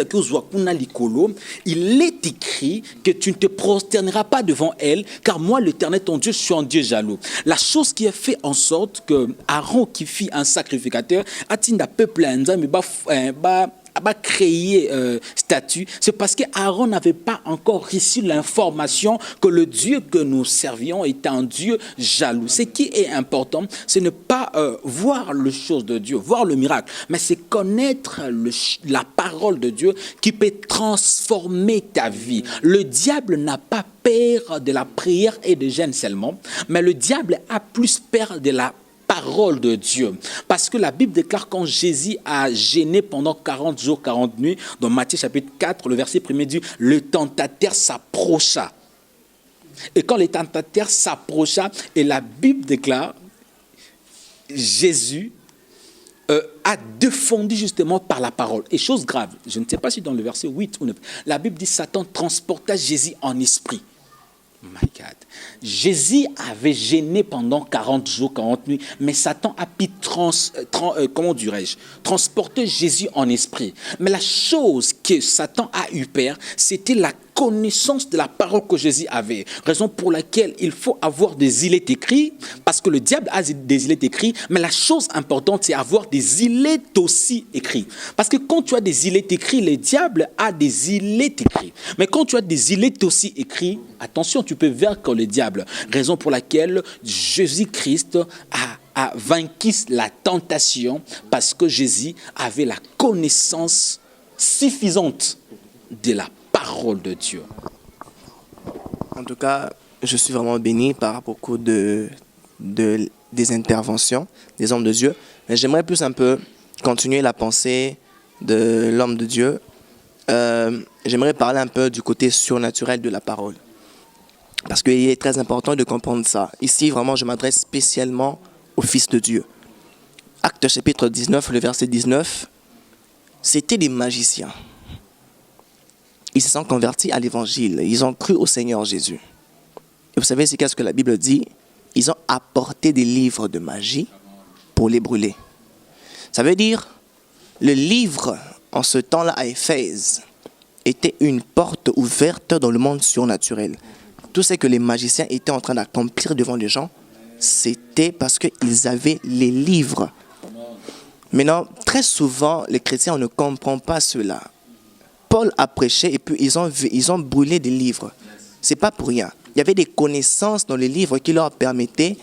A: il est écrit que tu ne te prosterneras pas devant elle, car moi, l'Éternel, ton Dieu, je suis un Dieu jaloux. La chose qui a fait en sorte que Aaron, qui fit un sacrificateur, a dit à peuple en créer statut, c'est parce qu'Aaron n'avait pas encore reçu l'information que le Dieu que nous servions est un Dieu jaloux. Ce qui est important, c'est ne pas voir les choses de Dieu, voir le miracle, mais c'est connaître la parole de Dieu qui peut transformer ta vie. Le diable n'a pas peur de la prière et de jeûne seulement, mais le diable a plus peur de la parole de Dieu. Parce que la Bible déclare quand Jésus a jeûné pendant 40 jours, 40 nuits, dans Matthieu chapitre 4, le verset 1er dit, le tentateur s'approcha. Et quand le tentateur s'approcha, et la Bible déclare, Jésus a défendu justement par la parole. Et chose grave, je ne sais pas si dans le verset 8 ou 9, la Bible dit, Satan transporta Jésus en esprit. My God. Jésus avait gêné pendant 40 jours, 40 nuits, mais Satan a pu transporter Jésus en esprit. Mais la chose que Satan a eu peur, c'était la connaissance de la parole que Jésus avait. Raison pour laquelle il faut avoir des îlets écrits, parce que le diable a des îlets écrits, mais la chose importante, c'est avoir des îlets aussi écrits. Parce que quand tu as des îlets écrits, le diable a des îlets écrits. Mais quand tu as des îlets aussi écrits, attention, tu peux vaincre le diable. Raison pour laquelle Jésus-Christ a vaincu la tentation, parce que Jésus avait la connaissance suffisante de la parole de Dieu.
D: En tout cas, je suis vraiment béni par beaucoup des interventions des hommes de Dieu. Mais j'aimerais plus un peu continuer la pensée de l'homme de Dieu. J'aimerais parler un peu du côté surnaturel de la parole. Parce qu'il est très important de comprendre ça. Ici, vraiment, je m'adresse spécialement au Fils de Dieu. Actes chapitre 19, le verset 19, c'était des magiciens. Ils se sont convertis à l'évangile. Ils ont cru au Seigneur Jésus. Et vous savez, c'est qu'est-ce que la Bible dit? Ils ont apporté des livres de magie pour les brûler. Ça veut dire, le livre, en ce temps-là, à Éphèse, était une porte ouverte dans le monde surnaturel. Tout ce que les magiciens étaient en train d'accomplir devant les gens, c'était parce qu'ils avaient les livres. Maintenant, très souvent, les chrétiens, on ne comprend pas cela. Paul a prêché et puis ils ont brûlé des livres. Ce n'est pas pour rien. Il y avait des connaissances dans les livres qui leur permettaient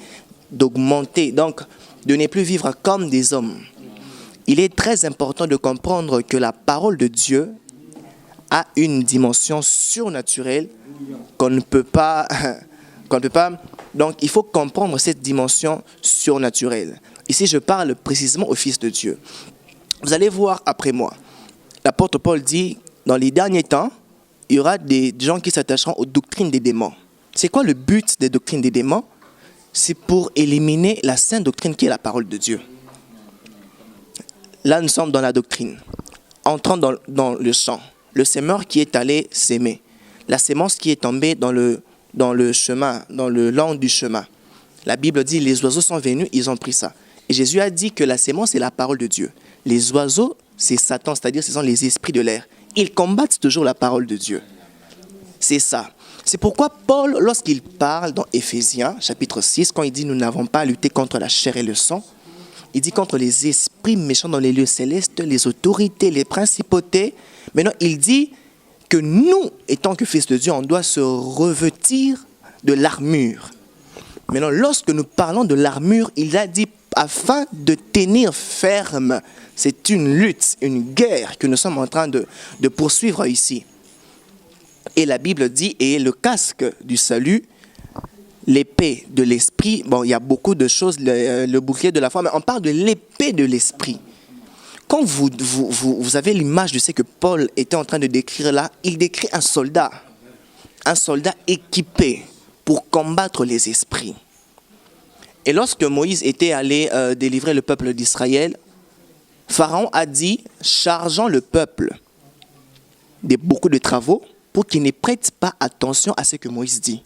D: d'augmenter, donc de ne plus vivre comme des hommes. Il est très important de comprendre que la parole de Dieu a une dimension surnaturelle qu'on ne peut pas. Donc, il faut comprendre cette dimension surnaturelle. Ici, je parle précisément au Fils de Dieu. Vous allez voir après moi. L'apôtre Paul dit, dans les derniers temps, il y aura des gens qui s'attacheront aux doctrines des démons. C'est quoi le but des doctrines des démons? C'est pour éliminer la sainte doctrine qui est la parole de Dieu. Là, nous sommes dans la doctrine. Entrons dans le champ. Le semeur qui est allé s'aimer. La sémence qui est tombée dans le chemin, dans le long du chemin. La Bible dit, les oiseaux sont venus, ils ont pris ça. Et Jésus a dit que la sémence, c'est la parole de Dieu. Les oiseaux, c'est Satan, c'est-à-dire ce sont les esprits de l'air. Ils combattent toujours la parole de Dieu. C'est ça. C'est pourquoi Paul, lorsqu'il parle dans Éphésiens, chapitre 6, quand il dit « Nous n'avons pas à lutter contre la chair et le sang », il dit contre les esprits méchants dans les lieux célestes, les autorités, les principautés. Maintenant, il dit que nous, étant que fils de Dieu, on doit se revêtir de l'armure. Maintenant, lorsque nous parlons de l'armure, il a dit afin de tenir ferme. C'est une lutte, une guerre que nous sommes en train de poursuivre ici. Et la Bible dit, et le casque du salut, l'épée de l'esprit, bon, il y a beaucoup de choses, le bouclier de la foi, mais on parle de l'épée de l'esprit. Quand vous avez l'image de ce que Paul était en train de décrire là, il décrit un soldat équipé pour combattre les esprits. Et lorsque Moïse était allé délivrer le peuple d'Israël, Pharaon a dit, chargeant le peuple de beaucoup de travaux pour qu'ils ne prêtent pas attention à ce que Moïse dit.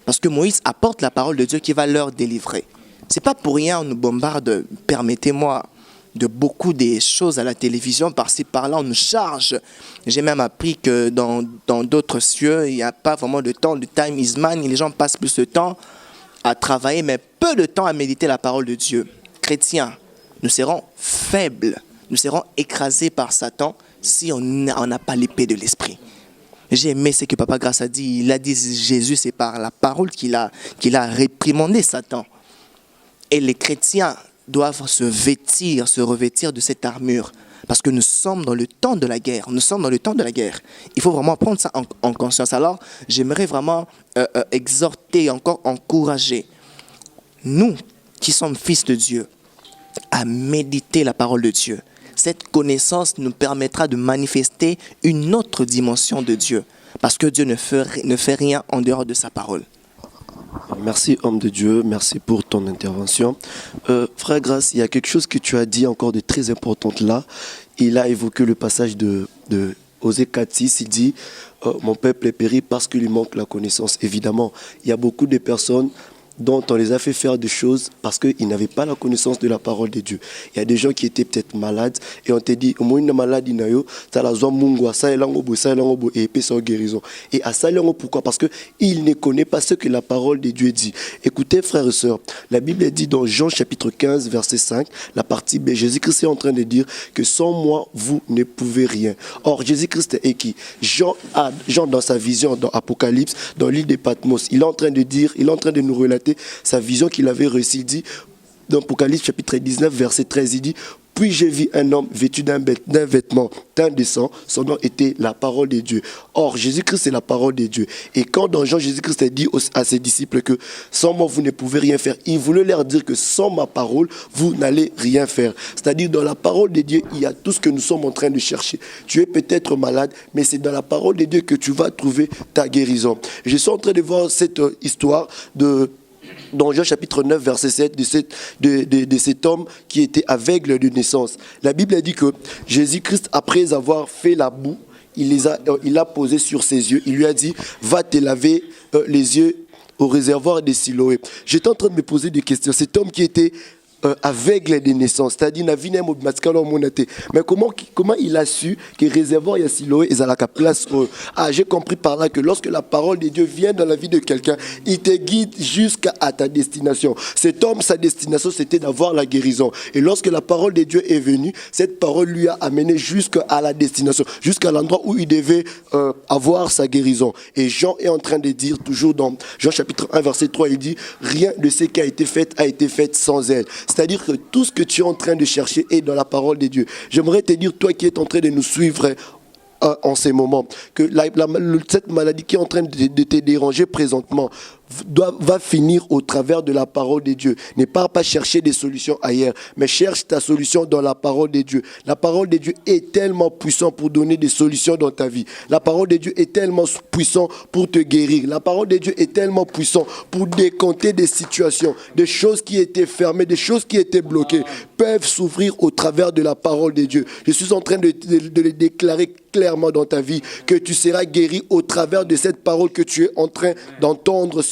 D: Parce que Moïse apporte la parole de Dieu qui va leur délivrer. Ce n'est pas pour rien on nous bombarde, permettez-moi, de beaucoup des choses à la télévision, par-ci, par-là, on nous charge. J'ai même appris que dans d'autres cieux, il n'y a pas vraiment de temps, le time is money, les gens passent plus de temps à travailler, mais peu de temps à méditer la parole de Dieu. Chrétiens, nous serons faibles, nous serons écrasés par Satan si on n'a pas l'épée de l'esprit. J'ai aimé ce que Papa Grace a dit. Il a dit Jésus, c'est par la parole qu'il a réprimandé Satan. Et les chrétiens doivent se revêtir de cette armure. Parce que nous sommes dans le temps de la guerre. Nous sommes dans le temps de la guerre. Il faut vraiment prendre ça en conscience. Alors, j'aimerais vraiment exhorter, encore encourager, nous qui sommes fils de Dieu, à méditer la parole de Dieu. Cette connaissance nous permettra de manifester une autre dimension de Dieu. Parce que Dieu ne fait rien en dehors de sa parole.
C: Merci, homme de Dieu. Merci pour ton intervention. Frère Grace, il y a quelque chose que tu as dit encore de très important là. Il a évoqué le passage de Osée 4:6. Il dit mon peuple est péri parce qu'il lui manque la connaissance. Évidemment, il y a beaucoup de personnes dont on les a fait faire des choses parce qu'ils n'avaient pas la connaissance de la parole de Dieu. Il y a des gens qui étaient peut-être malades et on te dit, au moins une maladie, ça la zone mungwa, ça et épée sans guérison. Et à ça, pourquoi? Parce qu'il ne connaît pas ce que la parole de Dieu dit. Écoutez, frères et sœurs, la Bible dit dans Jean chapitre 15, verset 5, la partie B, Jésus-Christ est en train de dire que sans moi, vous ne pouvez rien. Or, Jésus-Christ est qui? Jean, dans sa vision, dans Apocalypse, dans l'île de Patmos, il est en train de nous relater sa vision qu'il avait reçue. Il dit dans Apocalypse chapitre 19 verset 13, il dit puis j'ai vu un homme vêtu d'un vêtement teint de sang, son nom était la parole de Dieu. Or Jésus-Christ c'est la parole de Dieu. Et quand dans Jean Jésus-Christ a dit à ses disciples que sans moi vous ne pouvez rien faire, il voulait leur dire que sans ma parole vous n'allez rien faire. C'est-à-dire dans la parole de Dieu il y a tout ce que nous sommes en train de chercher. Tu es peut-être malade, mais c'est dans la parole de Dieu que tu vas trouver ta guérison. Je suis en train de voir cette histoire dans Jean chapitre 9, verset 7, de cet homme qui était aveugle de naissance. La Bible dit que Jésus-Christ, après avoir fait la boue, il l'a posé sur ses yeux. Il lui a dit, va te laver les yeux au réservoir de Siloé. J'étais en train de me poser des questions. Cet homme qui était aveugle de naissance, c'est-à-dire mais comment il a su que réservoir et Siloé est à la place? J'ai compris par là que lorsque la parole de Dieu vient dans la vie de quelqu'un, il te guide jusqu'à ta destination. Cet homme, sa destination, c'était d'avoir la guérison. Et lorsque la parole de Dieu est venue, cette parole lui a amené jusqu'à la destination, jusqu'à l'endroit où il devait avoir sa guérison. Et Jean est en train de dire, toujours dans Jean chapitre 1, verset 3, il dit, rien de ce qui a été fait sans elle. C'est-à-dire que tout ce que tu es en train de chercher est dans la parole de Dieu. J'aimerais te dire, toi qui es en train de nous suivre en ces moments, que cette maladie qui est en train de te déranger présentement, va finir au travers de la parole de Dieu. Ne pars pas chercher des solutions ailleurs, mais cherche ta solution dans la parole de Dieu. La parole de Dieu est tellement puissante pour donner des solutions dans ta vie. La parole de Dieu est tellement puissante pour te guérir. La parole de Dieu est tellement puissante pour décompter des situations, des choses qui étaient fermées, des choses qui étaient bloquées, peuvent s'ouvrir au travers de la parole de Dieu. Je suis en train de le déclarer clairement dans ta vie, que tu seras guéri au travers de cette parole que tu es en train d'entendre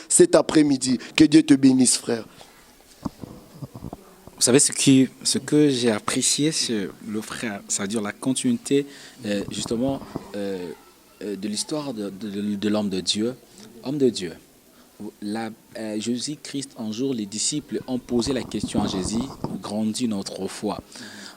C: cet après-midi. Que Dieu te bénisse, frère.
A: Vous savez ce que j'ai apprécié chez le frère, c'est-à-dire la continuité justement de l'histoire de l'homme de Dieu. Homme de Dieu. Jésus-Christ, un jour, les disciples ont posé la question à Jésus, grandis notre foi.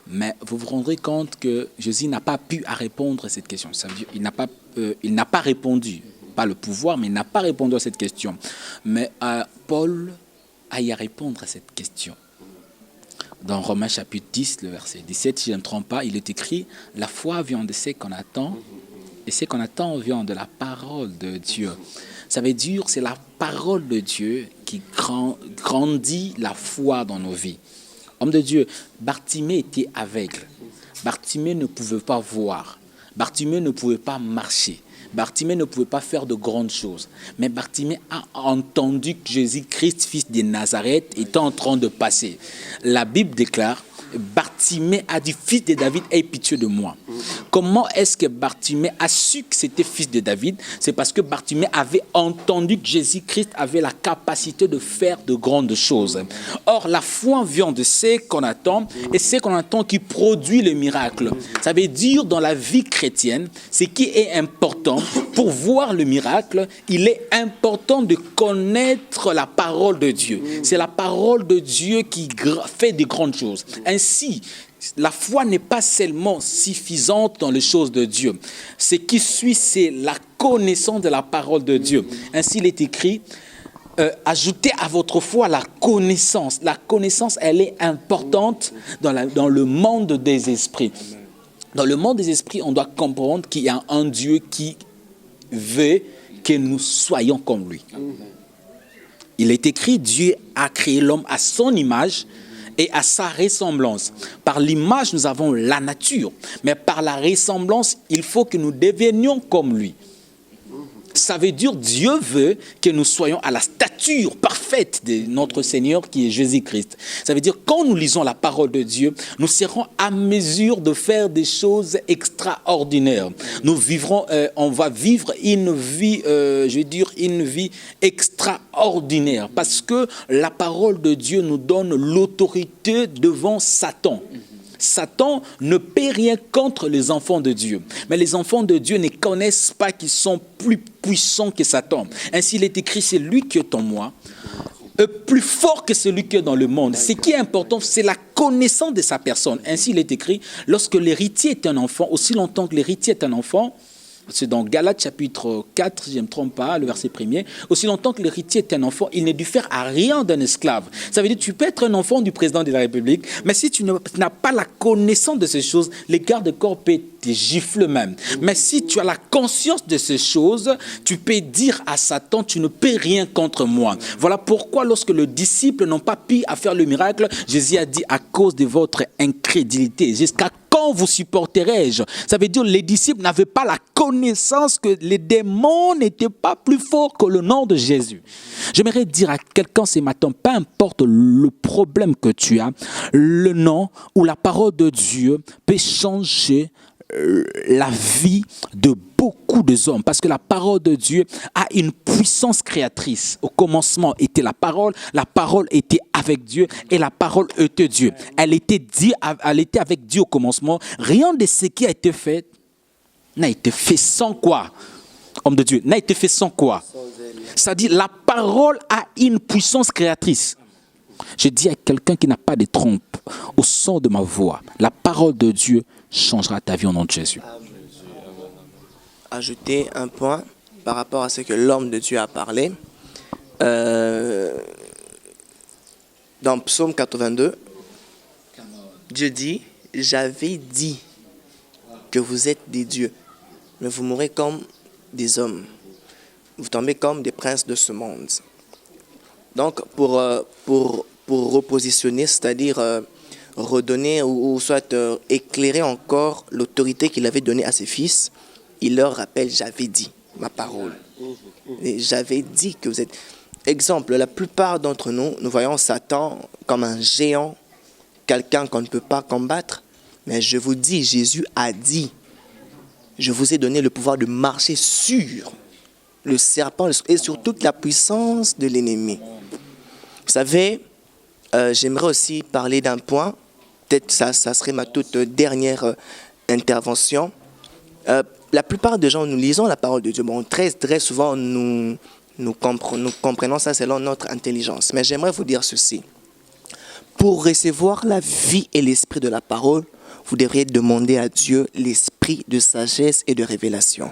A: Mais vous vous rendrez compte que Jésus n'a pas pu répondre à cette question. Ça veut dire, il n'a pas répondu, pas le pouvoir, mais il n'a pas répondu à cette question. Mais Paul a y à répondre à cette question. Dans Romains chapitre 10, le verset 17, si je ne me trompe pas, il est écrit « La foi vient de ce qu'on attend, et ce qu'on attend vient de la parole de Dieu. » Ça veut dire c'est la parole de Dieu qui grandit la foi dans nos vies. Homme de Dieu, Bartimée était aveugle. Bartimée ne pouvait pas voir. Bartimée ne pouvait pas marcher. Bartimée ne pouvait pas faire de grandes choses. Mais Bartimée a entendu que Jésus-Christ, fils de Nazareth, était en train de passer. La Bible déclare, Bartimée a dit, fils de David, aie pitié de moi. Comment est-ce que Bartimée a su que c'était fils de David? C'est parce que Bartimée avait entendu que Jésus-Christ avait la capacité de faire de grandes choses. Or, la foi vient de ce qu'on attend, et ce qu'on attend qui produit le miracle. Ça veut dire, dans la vie chrétienne, ce qui est important, pour voir le miracle, il est important de connaître la parole de Dieu. C'est la parole de Dieu qui fait de grandes choses. Ainsi, la foi n'est pas seulement suffisante dans les choses de Dieu. Ce qui suit, c'est la connaissance de la parole de Dieu. Ainsi, il est écrit, ajoutez à votre foi la connaissance. La connaissance, elle est importante dans le monde des esprits. Dans le monde des esprits, on doit comprendre qu'il y a un Dieu qui veut que nous soyons comme lui. Il est écrit, Dieu a créé l'homme à son image et à sa ressemblance. Par l'image, nous avons la nature, mais par la ressemblance, il faut que nous devenions comme lui. Ça veut dire Dieu veut que nous soyons à la stature parfaite de notre Seigneur qui est Jésus-Christ. Ça veut dire quand nous lisons la parole de Dieu, nous serons à mesure de faire des choses extraordinaires. Nous vivrons, on va vivre une vie, une vie extraordinaire parce que la parole de Dieu nous donne l'autorité devant Satan. Satan ne paie rien contre les enfants de Dieu. Mais les enfants de Dieu ne connaissent pas qu'ils sont plus puissants que Satan. Ainsi, il est écrit, c'est lui qui est en moi, plus fort que celui qui est dans le monde. Ce qui est important, c'est la connaissance de sa personne. Ainsi, il est écrit, lorsque l'héritier est un enfant, aussi longtemps que l'héritier est un enfant, c'est dans Galates chapitre 4, si je ne me trompe pas, le verset 1er. Aussi longtemps que l'héritier est un enfant, il ne diffère à rien d'un esclave. Ça veut dire que tu peux être un enfant du président de la République, mais si tu n'as pas la connaissance de ces choses, les gardes-corps peuvent te gifler même. Mais si tu as la conscience de ces choses, tu peux dire à Satan, tu ne peux rien contre moi. Voilà pourquoi lorsque les disciples n'ont pas pu faire le miracle, Jésus a dit à cause de votre incrédulité, jusqu'à quand vous supporterai-je? Ça veut dire que les disciples n'avaient pas la connaissance que les démons n'étaient pas plus forts que le nom de Jésus. J'aimerais dire à quelqu'un ce matin, peu importe le problème que tu as, le nom ou la parole de Dieu peut changer la vie de beaucoup d'hommes, parce que la parole de Dieu a une puissance créatrice. Au commencement était la parole était avec Dieu et la parole était Dieu. Elle était avec Dieu au commencement. Rien de ce qui a été fait n'a été fait sans quoi? Homme de Dieu, n'a été fait sans quoi? C'est-à-dire la parole a une puissance créatrice. Je dis à quelqu'un qui n'a pas de trompe, au son de ma voix, la parole de Dieu changera ta vie au nom de Jésus.
D: Ajouter un point par rapport à ce que l'homme de Dieu a parlé. Dans Psaume 82, Dieu dit, j'avais dit que vous êtes des dieux, mais vous mourrez comme des hommes. vous tombez comme des princes de ce monde. Donc, pour repositionner, c'est-à-dire redonner ou soit éclairer encore l'autorité qu'il avait donnée à ses fils, il leur rappelle, j'avais dit ma parole. Et j'avais dit que vous êtes... Exemple, la plupart d'entre nous, nous voyons Satan comme un géant, quelqu'un qu'on ne peut pas combattre. Mais je vous dis, Jésus a dit, je vous ai donné le pouvoir de marcher sur le serpent et sur toute la puissance de l'ennemi. Vous savez, j'aimerais aussi parler d'un point, peut-être ça serait ma toute dernière intervention. La plupart des gens, nous lisons la parole de Dieu. Bon, très souvent, nous comprenons ça selon notre intelligence. Mais j'aimerais vous dire ceci. Pour recevoir la vie et l'esprit de la parole, vous devriez demander à Dieu l'esprit de sagesse et de révélation.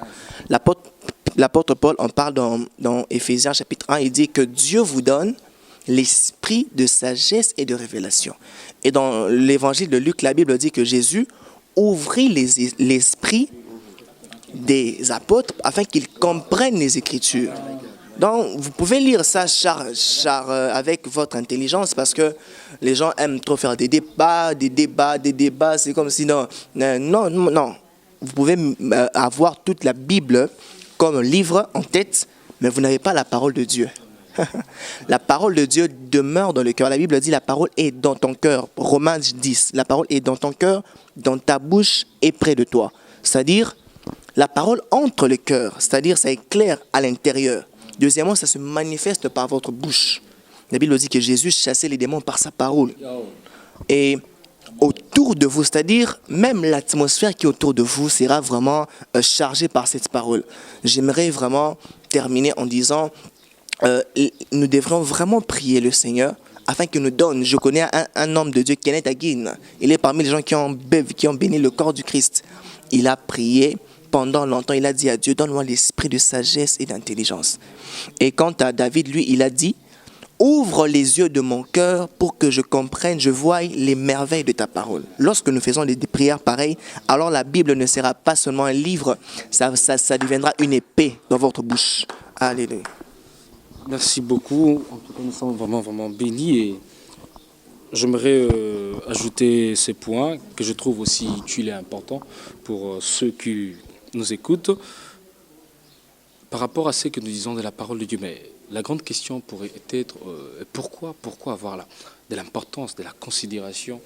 D: L'apôtre Paul en parle dans Éphésiens chapitre 1. Il dit que Dieu vous donne l'esprit de sagesse et de révélation. Et dans l'évangile de Luc, la Bible dit que Jésus ouvrit l'esprit des apôtres afin qu'ils comprennent les Écritures. Donc, vous pouvez lire ça avec votre intelligence parce que les gens aiment trop faire des débats. C'est comme si non. Vous pouvez avoir toute la Bible comme livre en tête, mais vous n'avez pas la parole de Dieu. La parole de Dieu demeure dans le cœur. La Bible dit la parole est dans ton cœur. Romains 10, la parole est dans ton cœur, dans ta bouche et près de toi. C'est-à-dire, la parole entre le cœur, c'est-à-dire ça éclaire à l'intérieur. Deuxièmement, ça se manifeste par votre bouche. La Bible dit que Jésus chassait les démons par sa parole. Et autour de vous, c'est-à-dire même l'atmosphère qui est autour de vous sera vraiment chargée par cette parole. J'aimerais vraiment terminer en disant, nous devrions vraiment prier le Seigneur afin qu'il nous donne. Je connais un homme de Dieu, Kenneth Hagin. Il est parmi les gens qui ont béni le corps du Christ. Il a prié pendant longtemps, il a dit à Dieu, donne-moi l'esprit de sagesse et d'intelligence. Et quant à David, lui, il a dit, ouvre les yeux de mon cœur pour que je comprenne, je voie les merveilles de ta parole. Lorsque nous faisons des prières pareilles, alors la Bible ne sera pas seulement un livre, ça deviendra une épée dans votre bouche. Alléluia.
B: Merci beaucoup. En tout cas, nous sommes vraiment bénis et j'aimerais ajouter ces points que je trouve aussi utiles et importants pour ceux qui nous écoutent par rapport à ce que nous disons de la parole de Dieu. Mais la grande question pourrait être pourquoi avoir de l'importance, de la considération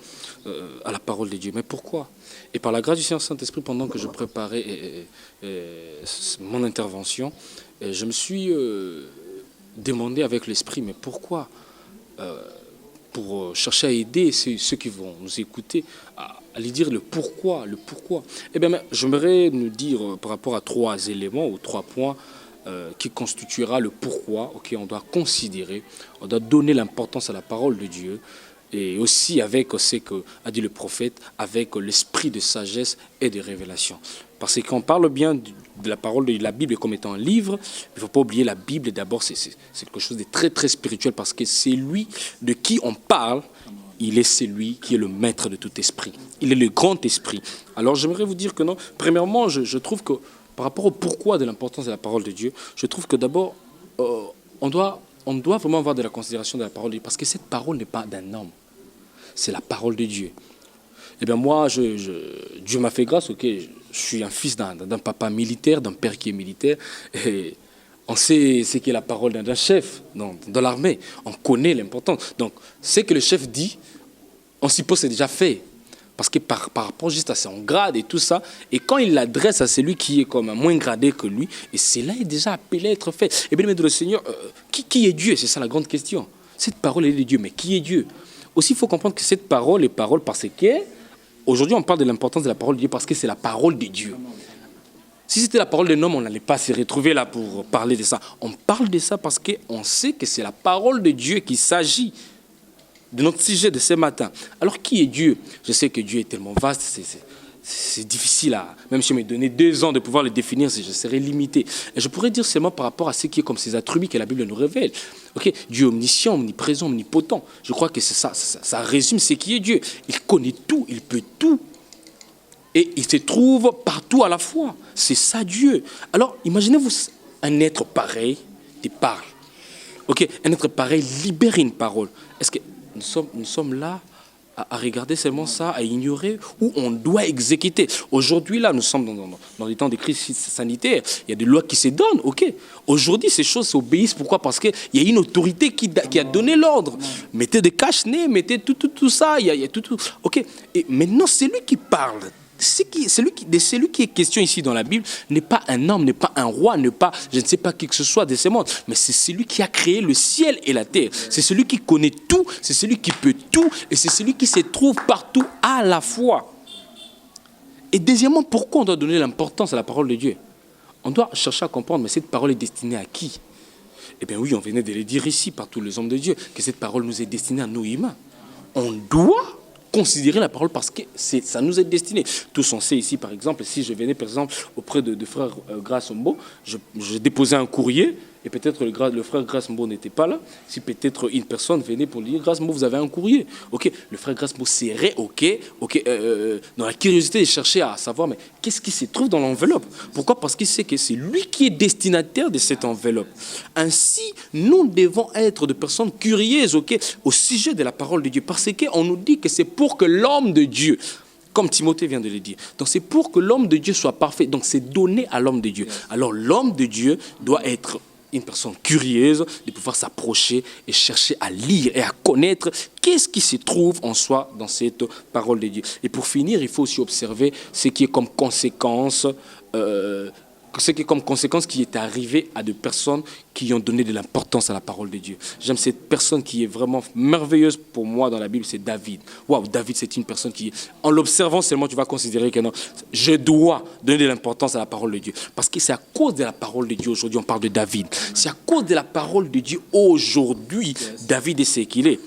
B: à la parole de Dieu. Mais pourquoi? Et par la grâce du Seigneur Saint-Esprit, pendant que je préparais mon intervention, je me suis demandé avec l'Esprit, mais pourquoi pour chercher à aider ceux qui vont nous écouter, à lui dire le pourquoi. Eh bien, j'aimerais nous dire par rapport à 3 éléments ou 3 points qui constituera le pourquoi on doit considérer, on doit donner l'importance à la parole de Dieu, et aussi avec ce qu'a dit le prophète, avec l'esprit de sagesse et de révélation. Parce qu'on parle bien de la parole de la Bible comme étant un livre, il ne faut pas oublier la Bible d'abord, c'est quelque chose de très très spirituel parce que c'est lui de qui on parle, il est celui qui est le maître de tout esprit. Il est le grand esprit. Alors j'aimerais vous dire que non, premièrement, je trouve que par rapport au pourquoi de l'importance de la parole de Dieu, je trouve que d'abord, on doit vraiment avoir de la considération de la parole de Dieu parce que cette parole n'est pas d'un homme, c'est la parole de Dieu. Eh bien moi, Dieu m'a fait grâce, je suis un fils d'un papa militaire, d'un père qui est militaire, et on sait ce qu'est la parole d'un chef dans l'armée, on connaît l'importance. Donc, ce que le chef dit, on suppose que c'est déjà fait, parce que par rapport juste à son grade et tout ça, et quand il l'adresse à celui qui est comme moins gradé que lui, et cela est déjà appelé à être fait. Et bien, le Seigneur, qui est Dieu? C'est ça la grande question. Cette parole est de Dieu, mais qui est Dieu? Aussi, il faut comprendre que cette parole est parole parce que aujourd'hui, on parle de l'importance de la parole de Dieu parce que c'est la parole de Dieu. Si c'était la parole d'un homme, on n'allait pas se retrouver là pour parler de ça. On parle de ça parce qu'on sait que c'est la parole de Dieu qu'il s'agit de notre sujet de ce matin. Alors, qui est Dieu? Je sais que Dieu est tellement vaste, c'est difficile à... Même si on me donnait 2 ans de pouvoir le définir, je serais limité. Et je pourrais dire seulement par rapport à ce qui est comme ces attributs que la Bible nous révèle. Dieu est omniscient, omniprésent, omnipotent. Je crois que c'est ça résume ce qui est Dieu. Il connaît tout, il peut tout. Et il se trouve partout à la fois. C'est ça Dieu. Alors, imaginez-vous un être pareil te parle. Ok, un être pareil libère une parole. Est-ce que nous sommes là à regarder seulement ça, à ignorer, ou on doit exécuter? Aujourd'hui, là, nous sommes dans des temps de crise sanitaire. Il y a des lois qui se donnent, ok. Aujourd'hui, ces choses s'obéissent. Pourquoi? Parce qu'il y a une autorité qui a donné l'ordre. Mettez des cache-nez, mettez tout ça, il y a tout. Ok. Et maintenant, c'est lui qui parle. Celui qui est question ici dans la Bible n'est pas un homme, n'est pas un roi, n'est pas, je ne sais pas qui que ce soit de ce monde, mais c'est celui qui a créé le ciel et la terre. C'est celui qui connaît tout, c'est celui qui peut tout, et c'est celui qui se trouve partout à la fois. Et deuxièmement, pourquoi on doit donner l'importance à la parole de Dieu? On doit chercher à comprendre, mais cette parole est destinée à qui? Eh bien oui, on venait de le dire ici par tous les hommes de Dieu, que cette parole nous est destinée à nous humains. On doit considérer la parole parce que ça nous est destiné. Tous on sait ici, par exemple, si je venais par exemple auprès de frère Grace Mbo, je déposais un courrier et peut-être le frère Grace Mbo n'était pas là. Si peut-être une personne venait pour lui dire Grace Mbo, vous avez un courrier. Ok, le frère Grace Mbo serait dans la curiosité de chercher à savoir mais qu'est-ce qui se trouve dans l'enveloppe. Pourquoi? Parce qu'il sait que c'est lui qui est destinataire de cette enveloppe. Ainsi, nous devons être de personnes curieuses, au sujet de la parole de Dieu, parce qu'on nous dit que c'est pour que l'homme de Dieu, comme Timothée vient de le dire, donc c'est pour que l'homme de Dieu soit parfait, donc c'est donné à l'homme de Dieu. Alors l'homme de Dieu doit être une personne curieuse, de pouvoir s'approcher et chercher à lire et à connaître qu'est-ce qui se trouve en soi dans cette parole de Dieu. Et pour finir, il faut aussi observer ce qui est comme conséquence qui est arrivé à des personnes qui ont donné de l'importance à la parole de Dieu. J'aime cette personne qui est vraiment merveilleuse pour moi dans la Bible, c'est David. Waouh, David, c'est une personne qui, en l'observant seulement, tu vas considérer que non, je dois donner de l'importance à la parole de Dieu. Parce que c'est à cause de la parole de Dieu, aujourd'hui, on parle de David. C'est à cause de la parole de Dieu, aujourd'hui, David est ce qu'il est.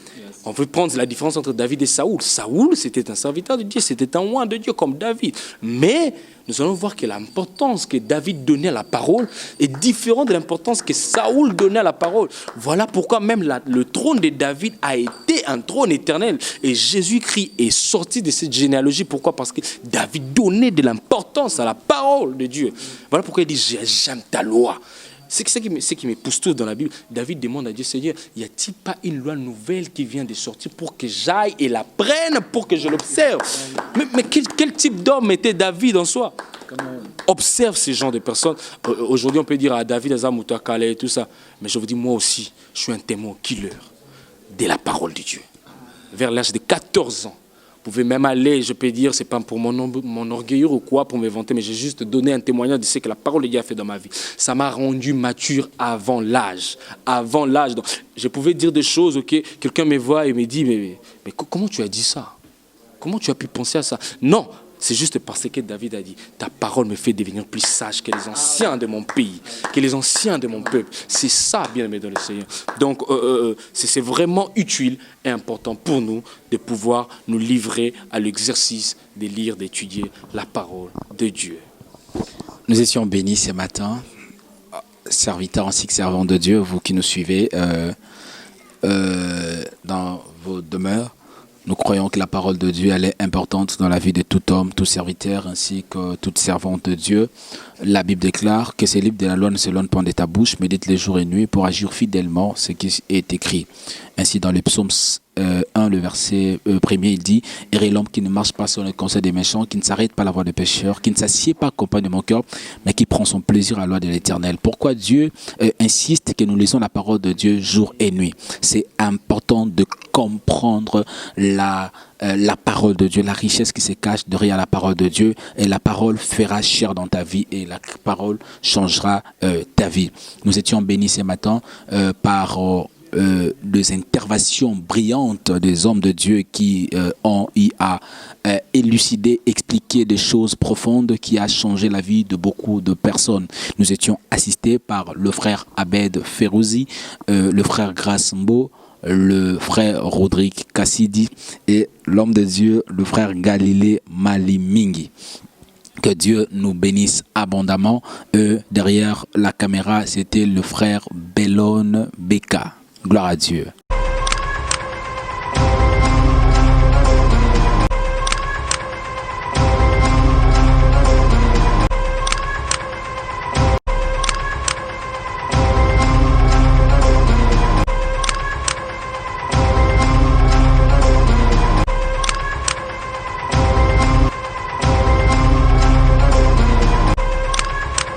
B: On veut prendre la différence entre David et Saoul. Saoul, c'était un serviteur de Dieu, c'était un roi de Dieu comme David. Mais nous allons voir que l'importance que David donnait à la parole est différente de l'importance que Saoul donnait à la parole. Voilà pourquoi même le trône de David a été un trône éternel. Et Jésus-Christ est sorti de cette généalogie. Pourquoi? Parce que David donnait de l'importance à la parole de Dieu. Voilà pourquoi il dit « j'aime ta loi ». C'est ce qui me pousse tout dans la Bible. David demande à Dieu, Seigneur, y a-t-il pas une loi nouvelle qui vient de sortir pour que j'aille et la prenne, pour que je l'observe? Mais quel type d'homme était David en soi? Observe ces genres de personnes. Aujourd'hui, on peut dire à David, Azamouta, Calais et tout ça. Mais je vous dis, moi aussi, je suis un témoin killer de la parole de Dieu. Vers l'âge de 14 ans. Vous pouvez même aller, je peux dire, c'est pas pour mon orgueilleur ou quoi, pour me vanter, mais j'ai juste donné un témoignage de ce que la parole de Dieu a fait dans ma vie. Ça m'a rendu mature avant l'âge. Avant l'âge. Donc, je pouvais dire des choses, ok, quelqu'un me voit et me dit, mais comment tu as dit ça? Comment tu as pu penser à ça? Non, c'est juste parce que David a dit, ta parole me fait devenir plus sage que les anciens de mon pays, que les anciens de mon peuple. C'est ça, bien aimé dans le Seigneur. Donc, c'est vraiment utile et important pour nous de pouvoir nous livrer à l'exercice de lire, d'étudier la parole de Dieu.
A: Nous étions bénis ce matin, serviteurs ainsi que servants de Dieu, vous qui nous suivez dans vos demeures. Nous croyons que la parole de Dieu, elle est importante dans la vie de tout homme, tout serviteur, ainsi que toute servante de Dieu. La Bible déclare que ces livres de la loi ne s'éloignent pas de ta bouche, médite les jours et nuits pour agir fidèlement ce qui est écrit. Ainsi, dans le psaume 1, le verset 1er, il dit « Errez l'homme qui ne marche pas sur le conseil des méchants, qui ne s'arrête pas à la voie des pécheurs, qui ne s'assied pas compagne de mon cœur, mais qui prend son plaisir à la loi de l'Éternel. » Pourquoi Dieu insiste que nous lisons la parole de Dieu jour et nuit? C'est important de comprendre la parole de Dieu, la richesse qui se cache derrière la parole de Dieu, et la parole fera chair dans ta vie et la parole changera ta vie. Nous étions bénis ce matin par des interventions brillantes des hommes de Dieu qui ont élucidé, expliqué des choses profondes qui a changé la vie de beaucoup de personnes. Nous étions assistés par le frère Abed Ferouzi, le frère Grace Mbo, le frère Rodrigue Kassidi et l'homme de Dieu, le frère Galilée Malimingi. Que Dieu nous bénisse abondamment. Derrière la caméra, c'était le frère Bellone Beka. Gloire à Dieu.